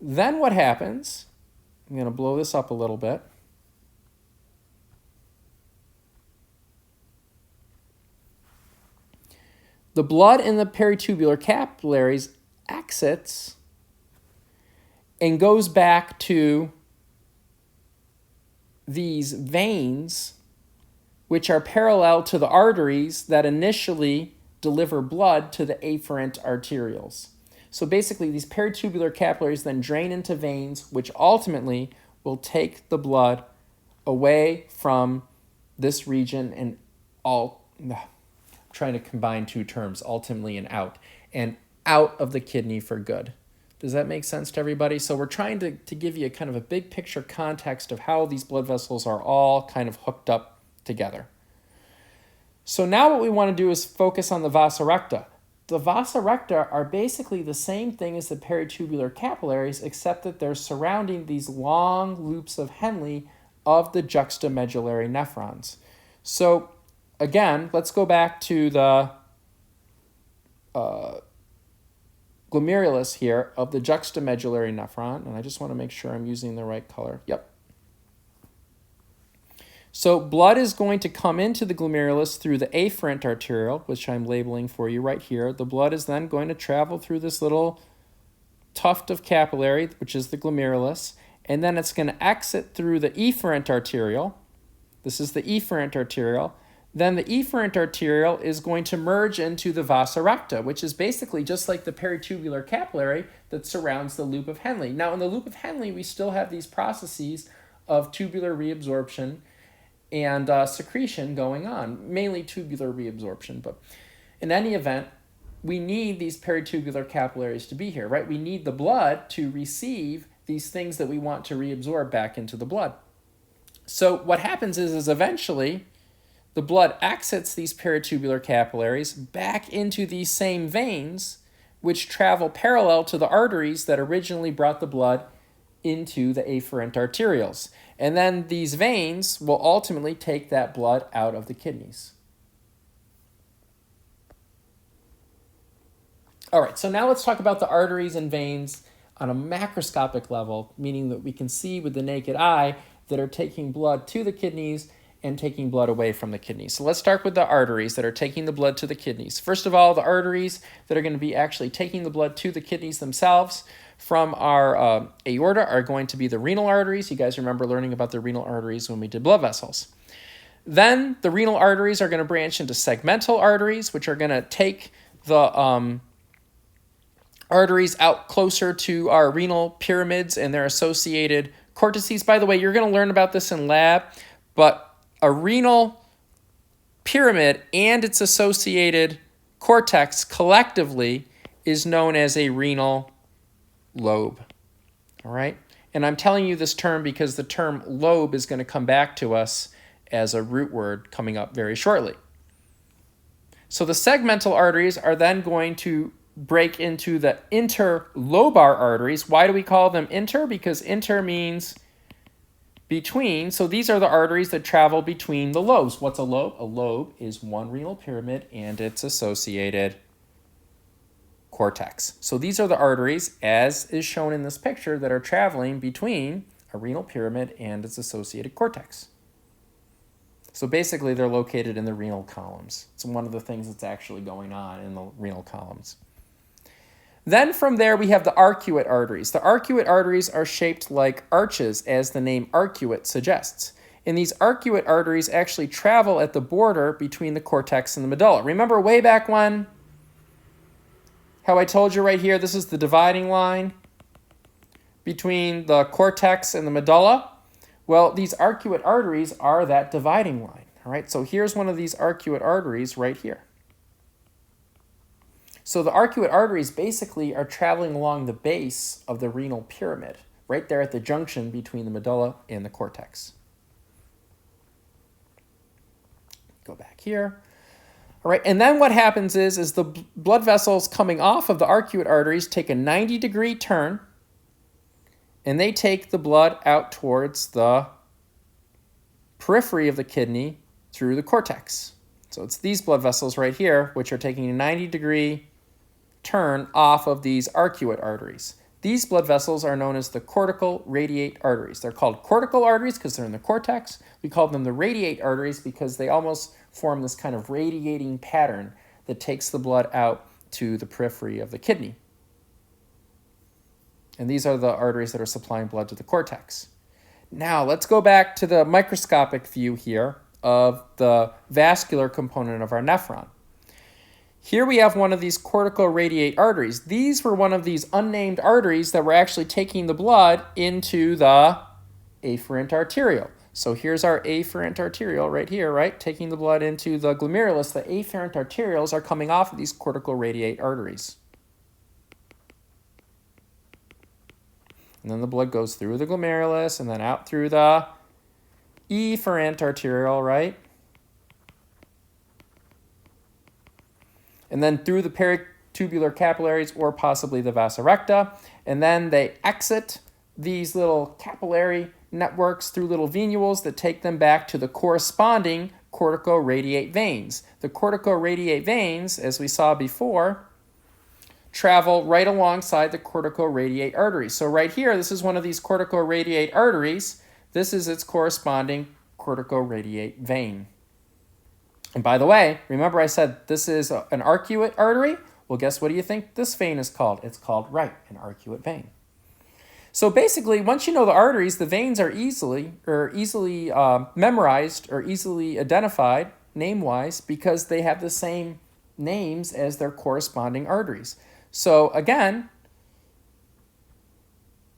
Then what happens, I'm going to blow this up a little bit. The blood in the peritubular capillaries exits and goes back to these veins, which are parallel to the arteries that initially deliver blood to the afferent arterioles. So basically, these peritubular capillaries then drain into veins, which ultimately will take the blood away from this region and trying to combine two terms, ultimately and out of the kidney for good. Does that make sense to everybody? So we're trying to give you a kind of a big picture context of how these blood vessels are all kind of hooked up together. So now what we want to do is focus on the Vasa Recta. The Vasa Recta are basically the same thing as the peritubular capillaries, except that they're surrounding these long loops of Henle of the juxtamedullary nephrons. So again, let's go back to the glomerulus here of the juxtamedullary nephron, and I just want to make sure I'm using the right color. Yep. So blood is going to come into the glomerulus through the afferent arteriole, which I'm labeling for you right here. The blood is then going to travel through this little tuft of capillary, which is the glomerulus, and then it's going to exit through the efferent arteriole. This is the efferent arteriole. Then the efferent arteriole is going to merge into the Vasa Recta, which is basically just like the peritubular capillary that surrounds the loop of Henle. Now, in the loop of Henle, we still have these processes of tubular reabsorption and secretion going on, mainly tubular reabsorption. But in any event, we need these peritubular capillaries to be here, right? We need the blood to receive these things that we want to reabsorb back into the blood. So what happens is eventually the blood exits these peritubular capillaries back into these same veins, which travel parallel to the arteries that originally brought the blood into the afferent arterioles. And then these veins will ultimately take that blood out of the kidneys. All right, so now let's talk about the arteries and veins on a macroscopic level, meaning that we can see with the naked eye that are taking blood to the kidneys and taking blood away from the kidneys. So let's start with the arteries that are taking the blood to the kidneys. First of all, the arteries that are going to be actually taking the blood to the kidneys themselves from our aorta are going to be the renal arteries. You guys remember learning about the renal arteries when we did blood vessels. Then the renal arteries are going to branch into segmental arteries, which are going to take the arteries out closer to our renal pyramids and their associated cortices. By the way, you're going to learn about this in lab, but a renal pyramid and its associated cortex collectively is known as a renal lobe. All right? And I'm telling you this term because the term lobe is going to come back to us as a root word coming up very shortly. So the segmental arteries are then going to break into the interlobar arteries. Why do we call them inter? Because inter means between. So these are the arteries that travel between the lobes. What's a lobe? A lobe is one renal pyramid and its associated cortex. So these are the arteries, as is shown in this picture, that are traveling between a renal pyramid and its associated cortex. So basically, they're located in the renal columns. It's one of the things that's actually going on in the renal columns. Then from there, we have the arcuate arteries. The arcuate arteries are shaped like arches, as the name arcuate suggests. And these arcuate arteries actually travel at the border between the cortex and the medulla. Remember way back when, how I told you right here, this is the dividing line between the cortex and the medulla? Well, these arcuate arteries are that dividing line. All right, so here's one of these arcuate arteries right here. So the arcuate arteries basically are traveling along the base of the renal pyramid, right there at the junction between the medulla and the cortex. Go back here. All right, and then what happens is the blood vessels coming off of the arcuate arteries take a 90-degree turn, and they take the blood out towards the periphery of the kidney through the cortex. So it's these blood vessels right here, which are taking a 90-degree turn off of these arcuate arteries. These blood vessels are known as the cortical radiate arteries. They're called cortical arteries because they're in the cortex. We call them the radiate arteries because they almost form this kind of radiating pattern that takes the blood out to the periphery of the kidney. And these are the arteries that are supplying blood to the cortex. Now, let's go back to the microscopic view here of the vascular component of our nephron. Here we have one of these cortical radiate arteries. These were one of these unnamed arteries that were actually taking the blood into the afferent arteriole. So here's our afferent arteriole right here, right? Taking the blood into the glomerulus. The afferent arterioles are coming off of these cortical radiate arteries. And then the blood goes through the glomerulus and then out through the efferent arteriole, right? And then through the peritubular capillaries or possibly the Vasa Recta. And then they exit these little capillary networks through little venules that take them back to the corresponding cortico-radiate veins. The cortico-radiate veins, as we saw before, travel right alongside the cortico-radiate arteries. So right here, this is one of these cortico-radiate arteries. This is its corresponding cortico-radiate vein. And by the way, remember I said this is an arcuate artery? Well, guess what do you think this vein is called? It's called, right, an arcuate vein. So basically, once you know the arteries, the veins are easily memorized or easily identified name-wise because they have the same names as their corresponding arteries. So again,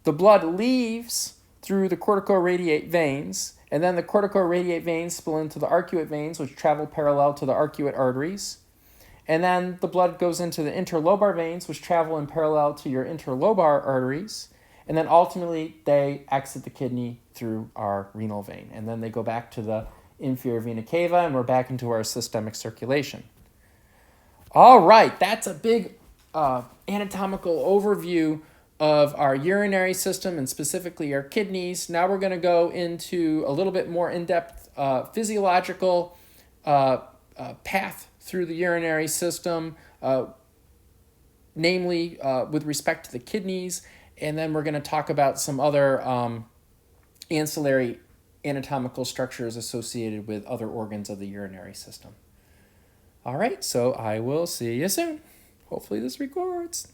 the blood leaves through the cortico-radiate veins And then the cortico-radiate veins spill into the arcuate veins, which travel parallel to the arcuate arteries. And then the blood goes into the interlobar veins, which travel in parallel to your interlobar arteries. And then ultimately, they exit the kidney through our renal vein. And then they go back to the inferior vena cava, and we're back into our systemic circulation. All right, that's a big anatomical overview of our urinary system and specifically our kidneys. Now we're going to go into a little bit more in-depth physiological path through the urinary system, namely with respect to the kidneys, and then we're going to talk about some other ancillary anatomical structures associated with other organs of the urinary system. All right, so I will see you soon. Hopefully this records.